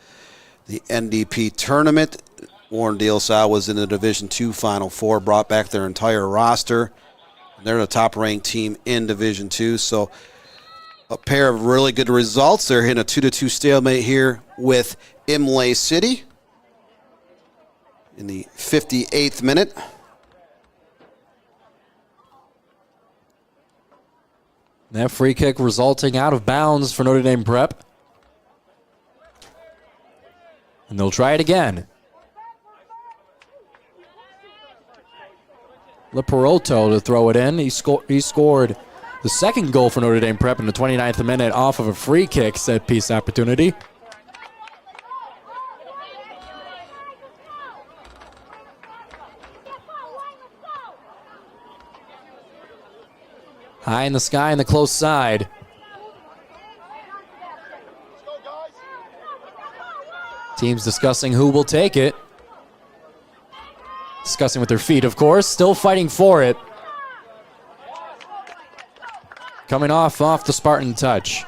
the NDP tournament. Warren De La Salle was in the Division II Final Four, brought back their entire roster. They're the top-ranked team in Division II, so a pair of really good results. They're in a 2-2 stalemate here with Imlay City in the 58th minute. That free kick resulting out of bounds for Notre Dame Prep. And they'll try it again. Leporotto to throw it in. He scored the second goal for Notre Dame Prep in the 29th minute off of a free kick set piece opportunity. High in the sky in the close side. Teams discussing who will take it. Discussing with their feet, of course. Still fighting for it. Coming off the Spartan touch.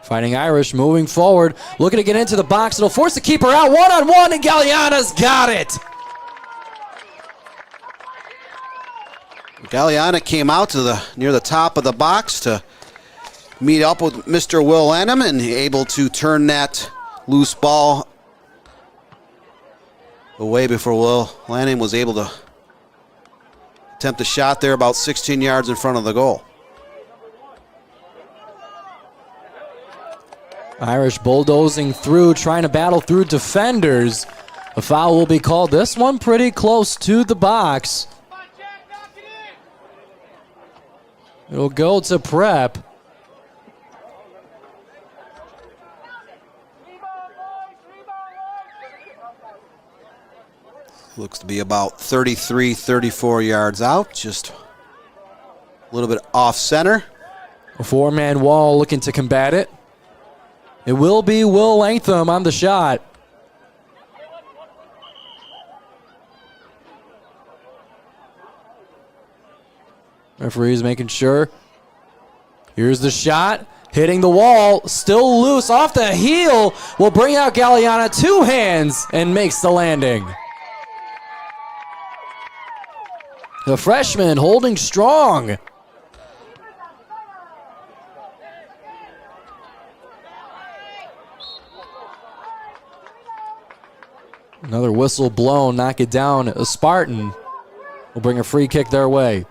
Fighting Irish moving forward. Looking to get into the box. It'll force the keeper out. 1-on-1 and Galeana's got it. Galeana came out to near the top of the box to meet up with Mr. Will Lanham and able to turn that loose ball away before Will Lanham was able to attempt a shot there about 16 yards in front of the goal. Irish bulldozing through, trying to battle through defenders. A foul will be called. This one pretty close to the box. It'll go to Prep. Looks to be about 33, 34 yards out, just a little bit off center. A 4-man wall looking to combat it. It will be Will Latham on the shot. Referee's making sure. Here's the shot. Hitting the wall. Still loose. Off the heel. Will bring out Galeana. 2 hands and makes the landing. The freshman holding strong. Another whistle blown. Knock it down. A Spartan will bring a free kick their way.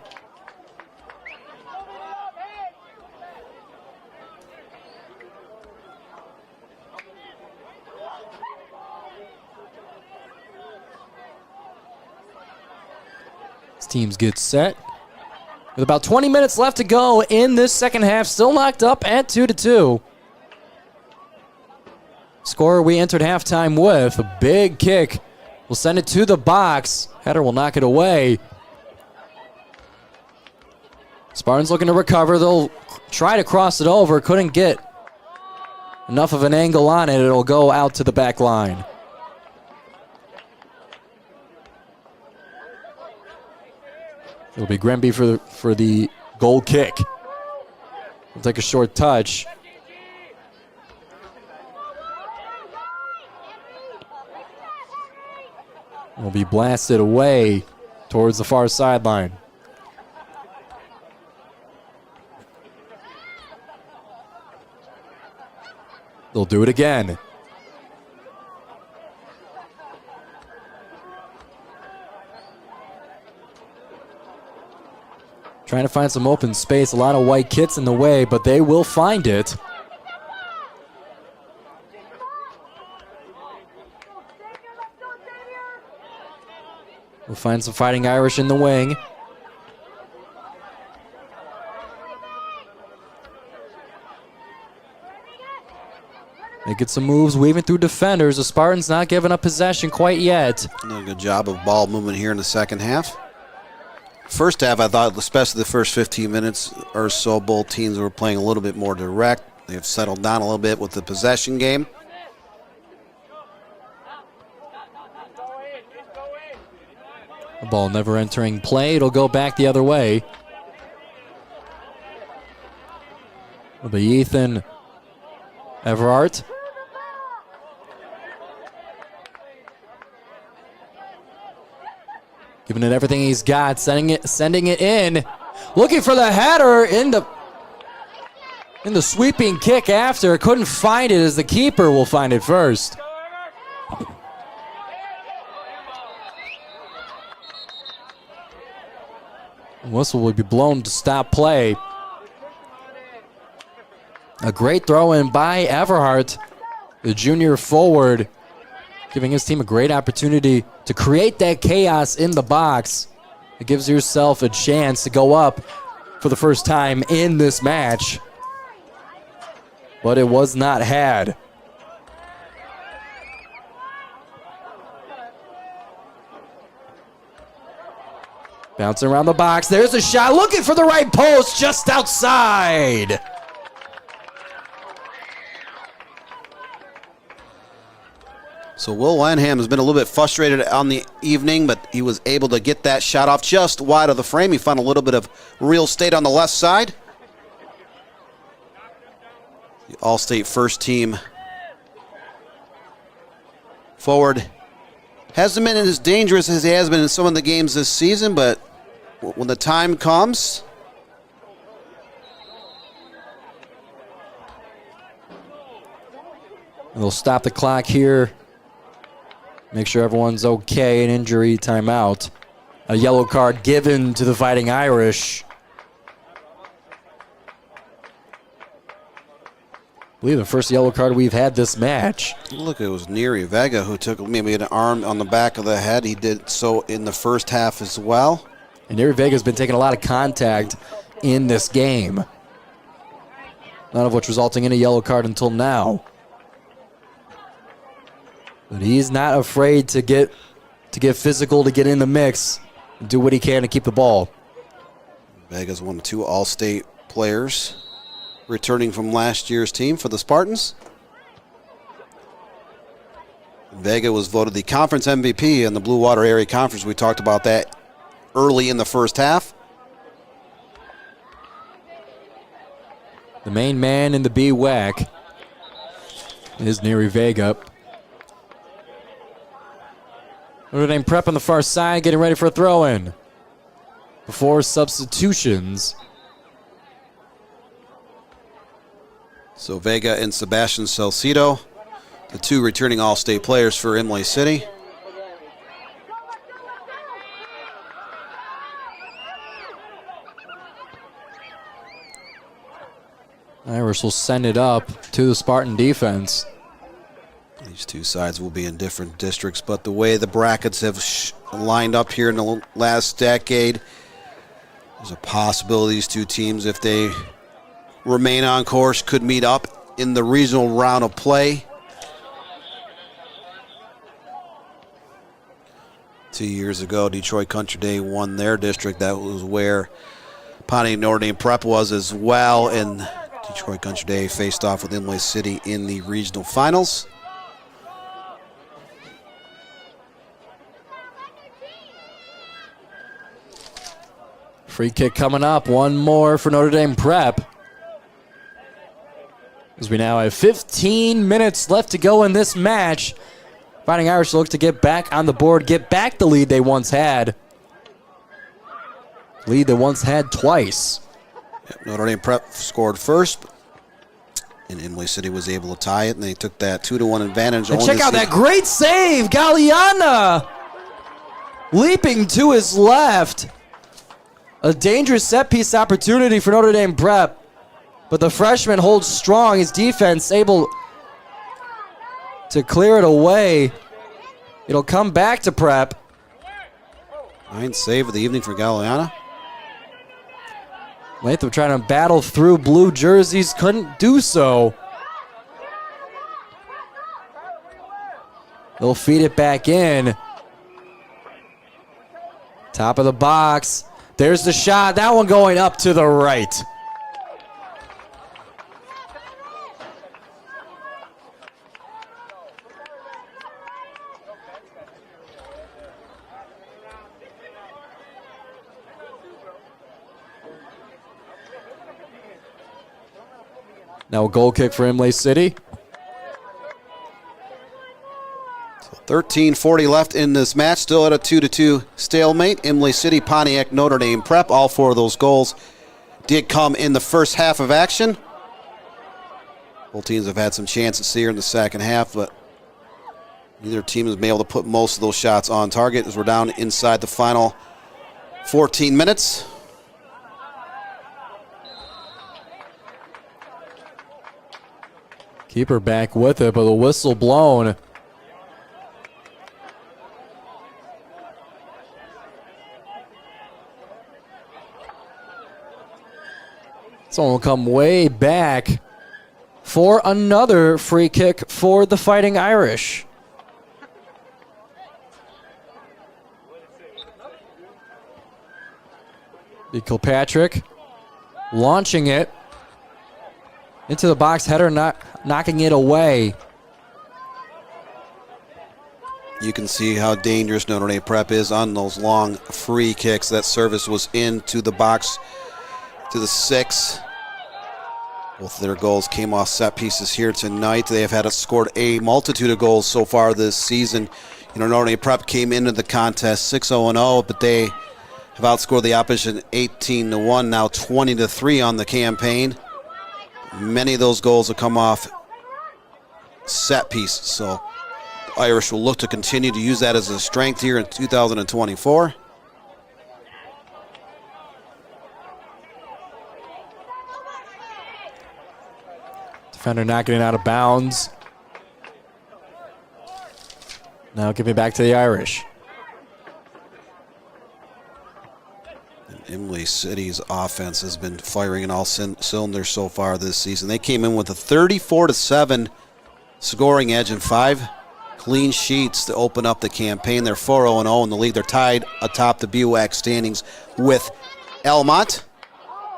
These teams get set. With about 20 minutes left to go in this second half, still locked up at 2-2. Score we entered halftime with. A big kick. We'll send it to the box. Header will knock it away. Spartans looking to recover. They'll try to cross it over. Couldn't get enough of an angle on it. It'll go out to the back line. It'll be Grenby for the goal kick. We'll take a short touch. Will be blasted away towards the far sideline. They'll do it again. Trying to find some open space. A lot of white kits in the way, but they will find it. We'll find some Fighting Irish in the wing. Making some moves, weaving through defenders. The Spartans not giving up possession quite yet. Doing a good job of ball movement here in the second half. First half, I thought, especially the first 15 minutes or so, both teams were playing a little bit more direct. They've settled down a little bit with the possession game. The ball never entering play. It'll go back the other way. It'll be Ethan Everhart. Giving it everything he's got, sending it in. Looking for the header in the sweeping kick after. Couldn't find it as the keeper will find it first. Whistle will be blown to stop play. A great throw in by Everhart, the junior forward, giving his team a great opportunity to create that chaos in the box. It gives yourself a chance to go up for the first time in this match. But it was not had. Bouncing around the box. There's a shot. Looking for the right post. Just outside. So Will Lanham has been a little bit frustrated on the evening, but he was able to get that shot off just wide of the frame. He found a little bit of real estate on the left side. The All-State first team forward hasn't been as dangerous as he has been in some of the games this season, but when the time comes, they'll stop the clock here. Make sure everyone's okay. An injury timeout. A yellow card given to the Fighting Irish. I believe the first yellow card we've had this match. look, it was Neri Vega who took maybe an arm on the back of the head. He did so in the first half as well. And Neri Vega's been taking a lot of contact in this game. None of which resulting in a yellow card until now. But he's not afraid to get physical, to get in the mix, and do what he can to keep the ball. Vega's one of two All-State players returning from last year's team for the Spartans. Vega was voted the conference MVP in the Blue Water Area Conference. We talked about that early in the first half. The main man in the BWAC is Neri Vega. Notre Dame prep on the far side, getting ready for a throw-in. Before substitutions. So Vega and Sebastian Salcido, the two returning All-State players for Imlay City. Irish will send it up to the Spartan defense. These two sides will be in different districts, but the way the brackets have lined up here in the last decade. There's a possibility these two teams, if they remain on course, could meet up in the regional round of play. 2 years ago, Detroit Country Day won their district. That was where Pontiac Notre Dame Prep was as well, and Detroit Country Day faced off with Imlay City in the regional finals. Free kick coming up. One more for Notre Dame Prep. As we now have 15 minutes left to go in this match. Fighting Irish look to get back on the board, get back the lead they once had. Lead they once had twice. Notre Dame Prep scored first, and Imlay City was able to tie it, and they took that 2-1 advantage. And check out that great save, Galliana leaping to his left. A dangerous set-piece opportunity for Notre Dame Prep, but the freshman holds strong. His defense able to clear it away. It'll come back to Prep. 9th save of the evening for Galliana. Latham trying to battle through blue jerseys, couldn't do so. They'll feed it back in. Top of the box. There's the shot. That one going up to the right. Now a goal kick for Imlay City. 13:40 left in this match, still at a 2-2 stalemate. Imlay City, Pontiac, Notre Dame Prep. All four of those goals did come in the first half of action. Both teams have had some chances here in the second half, but neither team has been able to put most of those shots on target as we're down inside the final 14 minutes. Keeper back with it, but the whistle blown. Someone will come way back for another free kick for the Fighting Irish. Kilpatrick launching it into the box, header knocking it away. You can see how dangerous Notre Dame Prep is on those long free kicks. That service was into the box to the 6. Both of their goals came off set pieces here tonight. They have scored a multitude of goals so far this season. You know, Notre Dame Prep came into the contest 6-0-0, but they have outscored the opposition 18-1, now 20-3 on the campaign. Many of those goals have come off set pieces, so the Irish will look to continue to use that as a strength here in 2024. Defender knocking it out of bounds. Now give it back to the Irish. Imlay City's offense has been firing in all cylinders so far this season. They came in with a 34-7 scoring edge and 5 clean sheets to open up the campaign. They're 4-0-0 in the league. They're tied atop the BWAC standings with Elmont,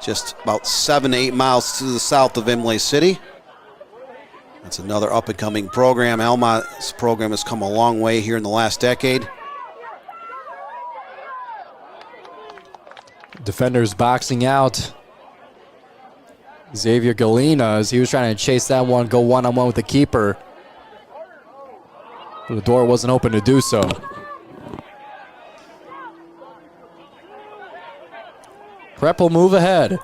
just about 7 to 8 miles to the south of Imlay City. It's another up-and-coming program. Elmont's program has come a long way here in the last decade. Defenders boxing out Xavier Galina as he was trying to chase that one, go one-on-one with the keeper. But the door wasn't open to do so. Prep will move ahead.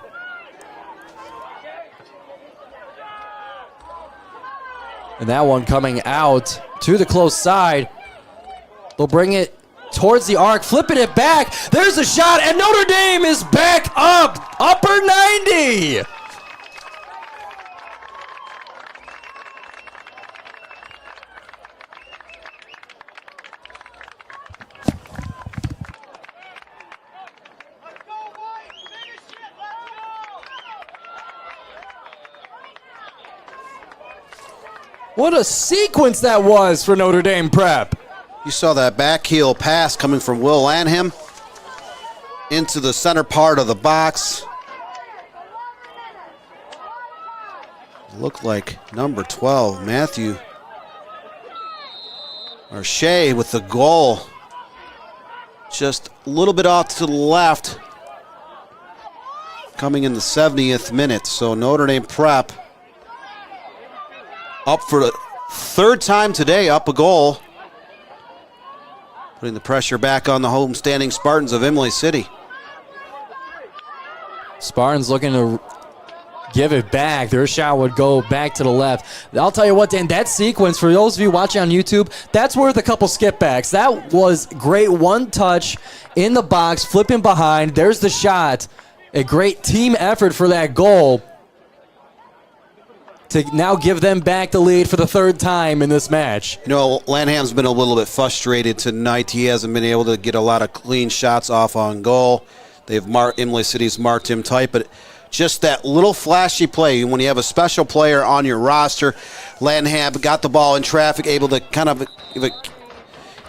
And that one coming out to the close side. They'll bring it towards the arc, flipping it back. There's a shot, and Notre Dame is back up. Upper 90. What a sequence that was for Notre Dame Prep. You saw that back heel pass coming from Will Lanham into the center part of the box. Looked like number 12, Matthew MHSAA with the goal. Just a little bit off to the left. Coming in the 70th minute. So Notre Dame Prep up for the third time today, up a goal. Putting the pressure back on the homestanding Spartans of Imlay City. Spartans looking to give it back. Their shot would go back to the left. I'll tell you what, Dan, that sequence, for those of you watching on YouTube, that's worth a couple skip backs. That was great. One touch in the box, flipping behind. There's the shot. A great team effort for that goal to now give them back the lead for the third time in this match. You know, Lanham's been a little bit frustrated tonight. He hasn't been able to get a lot of clean shots off on goal. Imlay City's marked him tight, but just that little flashy play when you have a special player on your roster. Lanham got the ball in traffic, able to kind of give a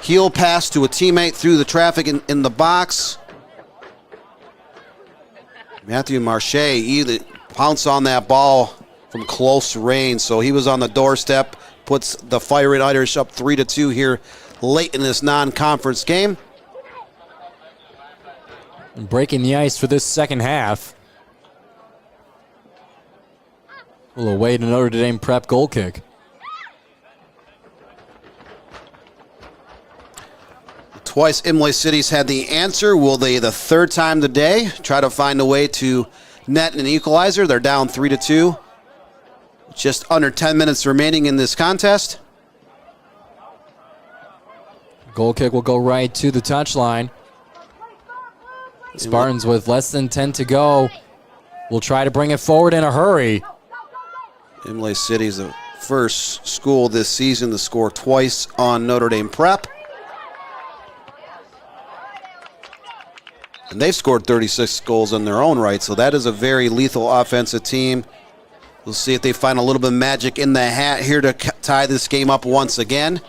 heel pass to a teammate through the traffic in the box. Matthew MHSAA either pounced on that ball from close range, so he was on the doorstep, puts the Fighting Irish up 3-2 here late in this non-conference game. And breaking the ice for this second half. We'll await a Notre Dame Prep goal kick. Twice Imlay City's had the answer. Will they, the third time today, try to find a way to net an equalizer? They're down 3-2. Just under 10 minutes remaining in this contest. Goal kick will go right to the touchline. Spartans with less than 10 to go will try to bring it forward in a hurry. Imlay City's the first school this season to score twice on Notre Dame Prep. And they've scored 36 goals in their own right, so that is a very lethal offensive team. We'll see if they find a little bit of magic in the hat here to tie this game up once again.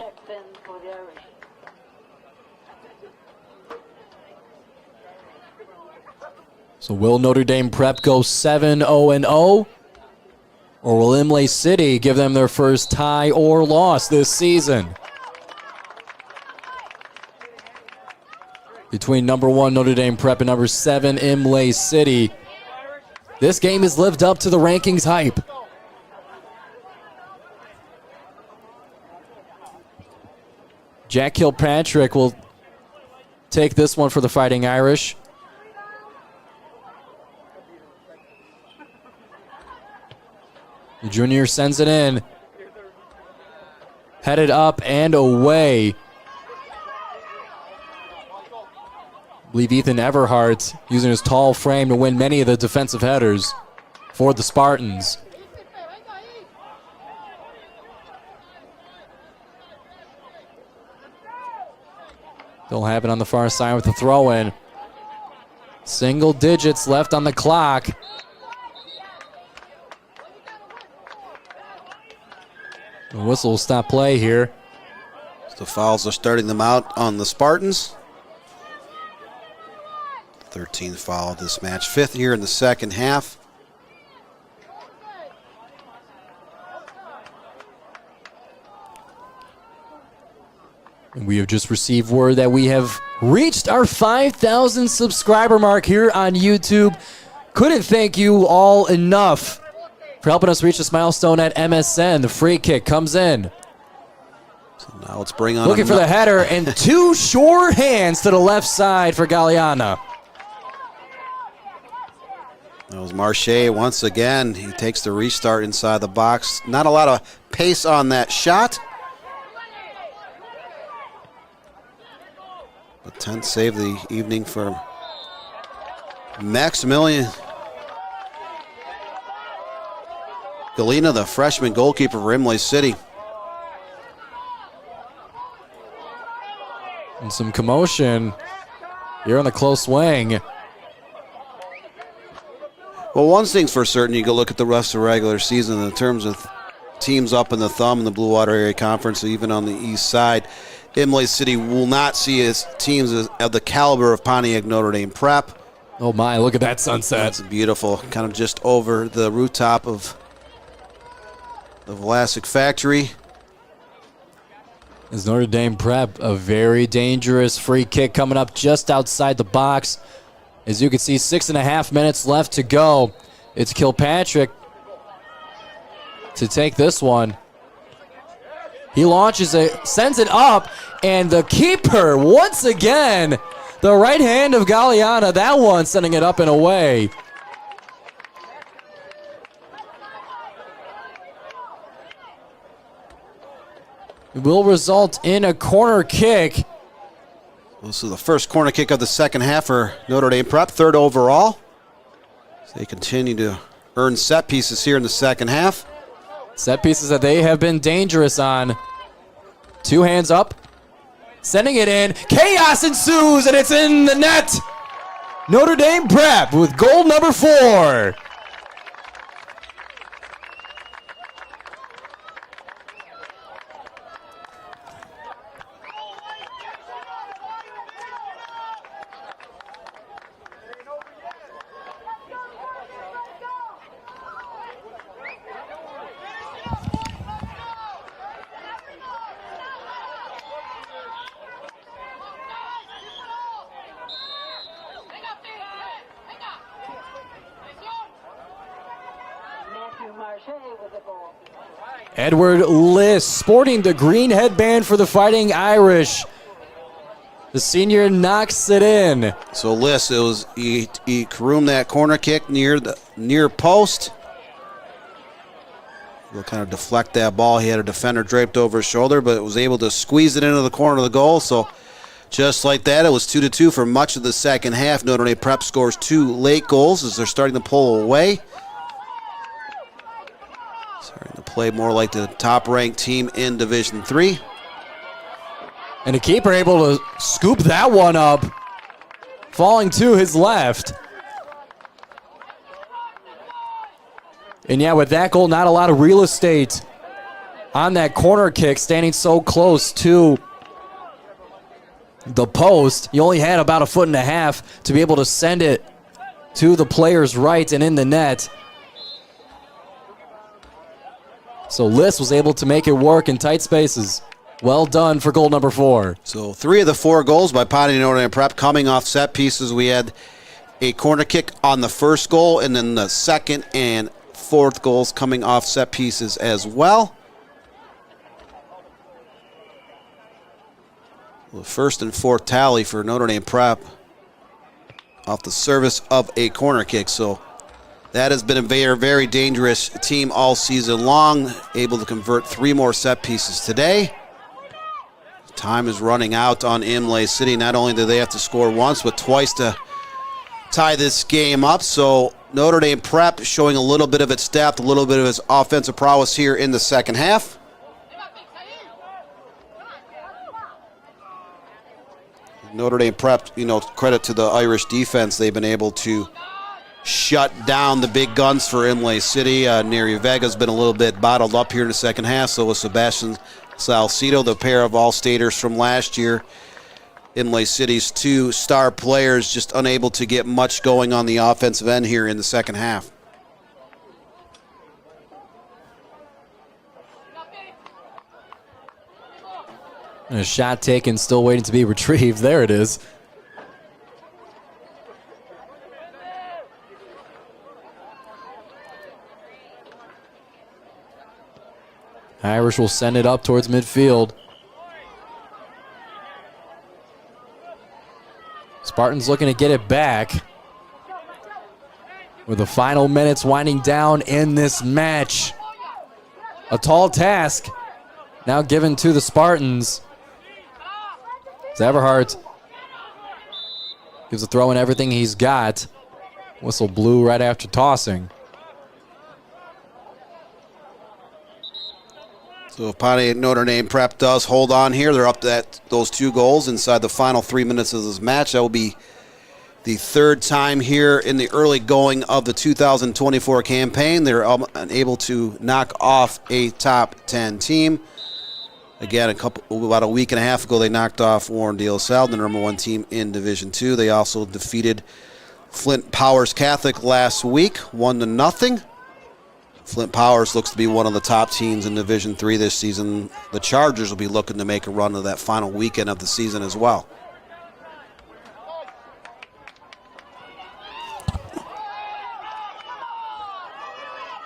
So will Notre Dame Prep go 7-0-0? Or will Imlay City give them their first tie or loss this season? Between number 1 Notre Dame Prep and number 7 Imlay City, this game has lived up to the rankings hype. Jack Kilpatrick will take this one for the Fighting Irish. The junior sends it in. Headed up and away. I believe Ethan Everhart using his tall frame to win many of the defensive headers for the Spartans. They'll have it on the far side with the throw-in. Single digits left on the clock. The whistle will stop play here. The fouls are starting them out on the Spartans. 13th foul of this match, 5th here in the second half. And we have just received word that we have reached our 5,000 subscriber mark here on YouTube. Couldn't thank you all enough for helping us reach this milestone at MSN. The free kick comes in. So now let's bring on looking for the header, and two short hands to the left side for Galliana. That was MHSAA once again. He takes the restart inside the box. Not a lot of pace on that shot. But 10th save of the evening for Maximilian Galina, the freshman goalkeeper for Imlay City. And some commotion here on the close wing. Well, one thing's for certain, you go look at the rest of the regular season in terms of teams up in the thumb in the Blue Water Area Conference, so even on the east side, Imlay City will not see his teams of the caliber of Pontiac Notre Dame Prep. Oh my, look at that sunset. That's beautiful. Kind of just over the rooftop of the Vlasic Factory. As Notre Dame Prep, a very dangerous free kick coming up just outside the box. As you can see, 6.5 minutes left to go. It's Kilpatrick to take this one. He launches it, sends it up, and the keeper, once again, the right hand of Galeana, that one sending it up and away. It will result in a corner kick. This is the first corner kick of the second half for Notre Dame Prep, 3rd overall. So they continue to earn set pieces here in the second half. Set pieces that they have been dangerous on. 2 hands up. Sending it in. Chaos ensues, and it's in the net. Notre Dame Prep with goal number 4. Edward Liss sporting the green headband for the Fighting Irish. The senior knocks it in. So Liss, he caroomed that corner kick near post. He'll kind of deflect that ball. He had a defender draped over his shoulder, but was able to squeeze it into the corner of the goal. So just like that, it was 2-2 for much of the second half. Notre Dame Prep scores 2 late goals as they're starting to pull away. Starting to play more like the top-ranked team in Division III. And the keeper able to scoop that one up, falling to his left. And yeah, with that goal, not a lot of real estate on that corner kick, standing so close to the post. You only had about 1.5 feet to be able to send it to the player's right and in the net. So Liss was able to make it work in tight spaces. Well done for goal number 4. So 3 of the 4 goals by Pontiac Notre Dame Prep coming off set pieces. We had a corner kick on the first goal, and then the second and fourth goals coming off set pieces as well. The first and fourth tally for Notre Dame Prep off the service of a corner kick. So that has been a very, very dangerous team all season long, able to convert 3 more set pieces today. Time is running out on Imlay City. Not only do they have to score once, but twice to tie this game up. So Notre Dame Prep showing a little bit of its depth, a little bit of its offensive prowess here in the second half. Notre Dame Prep, credit to the Irish defense. They've been able to shut down the big guns for Imlay City. Neri Vega's been a little bit bottled up here in the second half. So was Sebastian Salcido, the pair of All-Staters from last year. Imlay City's 2 star players just unable to get much going on the offensive end here in the second half. And a shot taken, still waiting to be retrieved. There it is. Irish will send it up towards midfield. Spartans looking to get it back. With the final minutes winding down in this match. A tall task now given to the Spartans. Everhart gives a throw in everything he's got. Whistle blew right after tossing. So if Pontiac Notre Dame Prep does hold on here, they're up to those 2 goals inside the final 3 minutes of this match. That will be the third time here in the early going of the 2024 campaign. They're unable to knock off a top 10 team. Again, about a week and a half ago, they knocked off Warren De La Salle, the number 1 team in Division II. They also defeated Flint Powers Catholic last week, 1-0. Flint Powers looks to be one of the top teams in Division III this season. The Chargers will be looking to make a run to that final weekend of the season as well.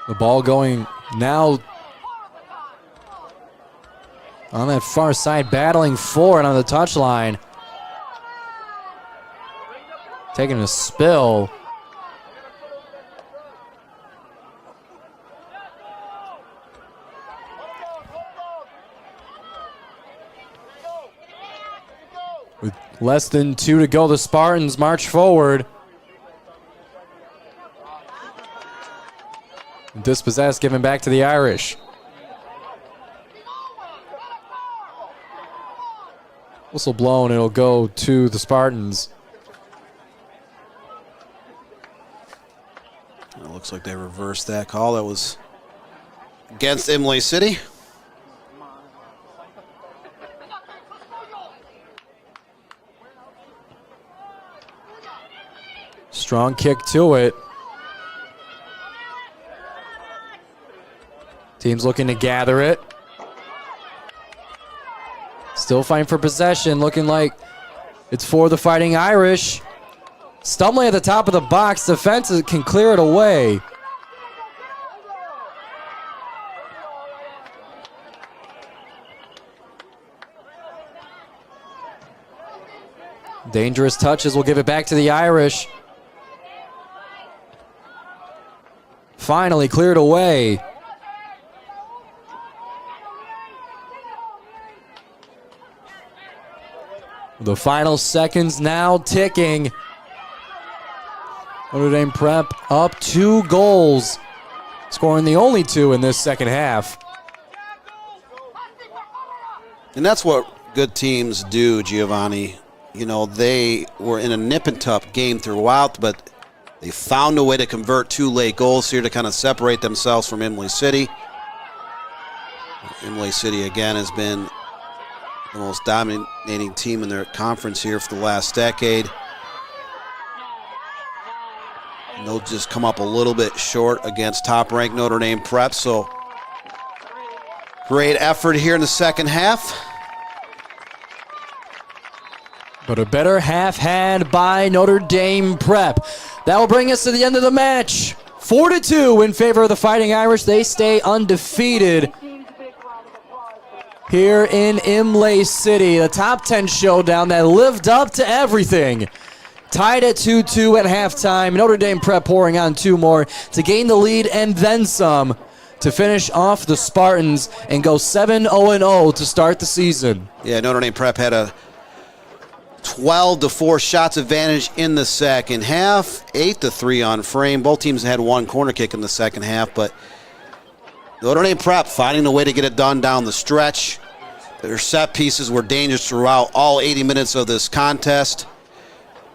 The ball going now on that far side, battling for it on the touchline. Taking a spill. With less than 2 to go, the Spartans march forward. Dispossessed, given back to the Irish. Whistle blown, it'll go to the Spartans. It looks like they reversed that call. That was against IMLAY City. Strong kick to it. Team's looking to gather it. Still fighting for possession, looking like it's for the Fighting Irish. Stumbling at the top of the box, defense can clear it away. Dangerous touches will give it back to the Irish. Finally cleared away. The final seconds now ticking. Notre Dame Prep up 2 goals, scoring the only 2 in this second half. And that's what good teams do, Giovanni. You know, they were in a nip and tuck game throughout, but they found a way to convert 2 late goals here to kind of separate themselves from IMLAY City. IMLAY City, again, has been the most dominating team in their conference here for the last decade. And they'll just come up a little bit short against top-ranked Notre Dame Prep. So great effort here in the second half. But a better half had by Notre Dame Prep. That will bring us to the end of the match. 4-2 in favor of the Fighting Irish. They stay undefeated here in IMLAY City. The top 10 showdown that lived up to everything. Tied at 2-2 at halftime. Notre Dame Prep pouring on 2 more to gain the lead and then some to finish off the Spartans and go 7-0-0 to start the season. Yeah, Notre Dame Prep had a 12-4 shots advantage in the second half, 8-3 on frame. Both teams had 1 corner kick in the second half, but Notre Dame Prep finding a way to get it done down the stretch. Their set pieces were dangerous throughout all 80 minutes of this contest.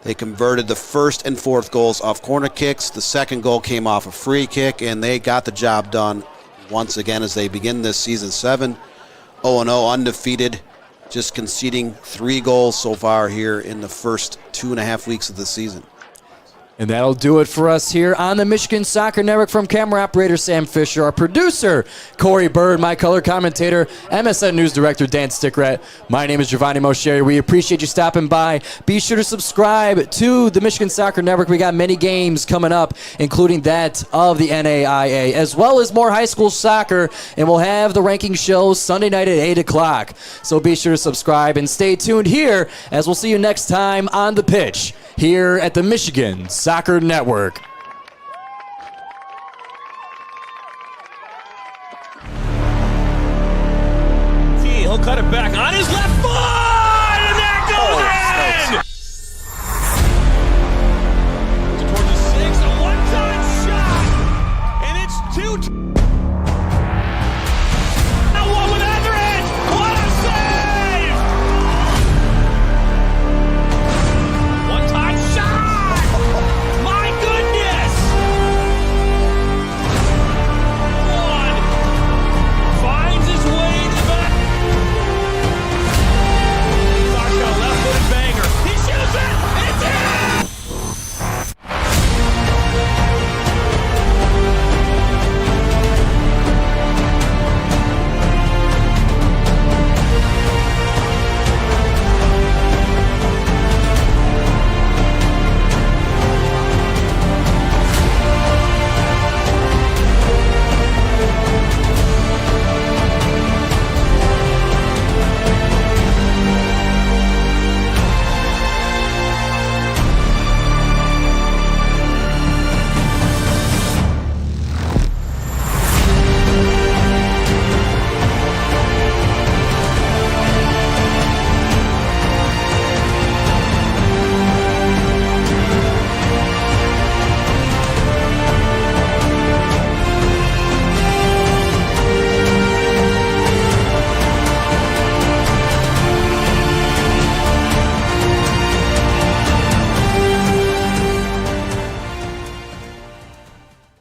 They converted the first and fourth goals off corner kicks. The second goal came off a free kick, and they got the job done once again as they begin this season 7-0-0, undefeated, just conceding 3 goals so far here in the first 2.5 weeks of the season. And that'll do it for us here on the Michigan Soccer Network. From camera operator Sam Fisher, our producer Corey Bird, my color commentator, MSN News Director Dan Stickrat. My name is Giovanni Mosheri. We appreciate you stopping by. Be sure to subscribe to the Michigan Soccer Network. We got many games coming up, including that of the NAIA, as well as more high school soccer. And we'll have the ranking shows Sunday night at 8 o'clock. So be sure to subscribe and stay tuned here as we'll see you next time on the pitch here at the Michigan Soccer Network. He'll cut it back on his left foot.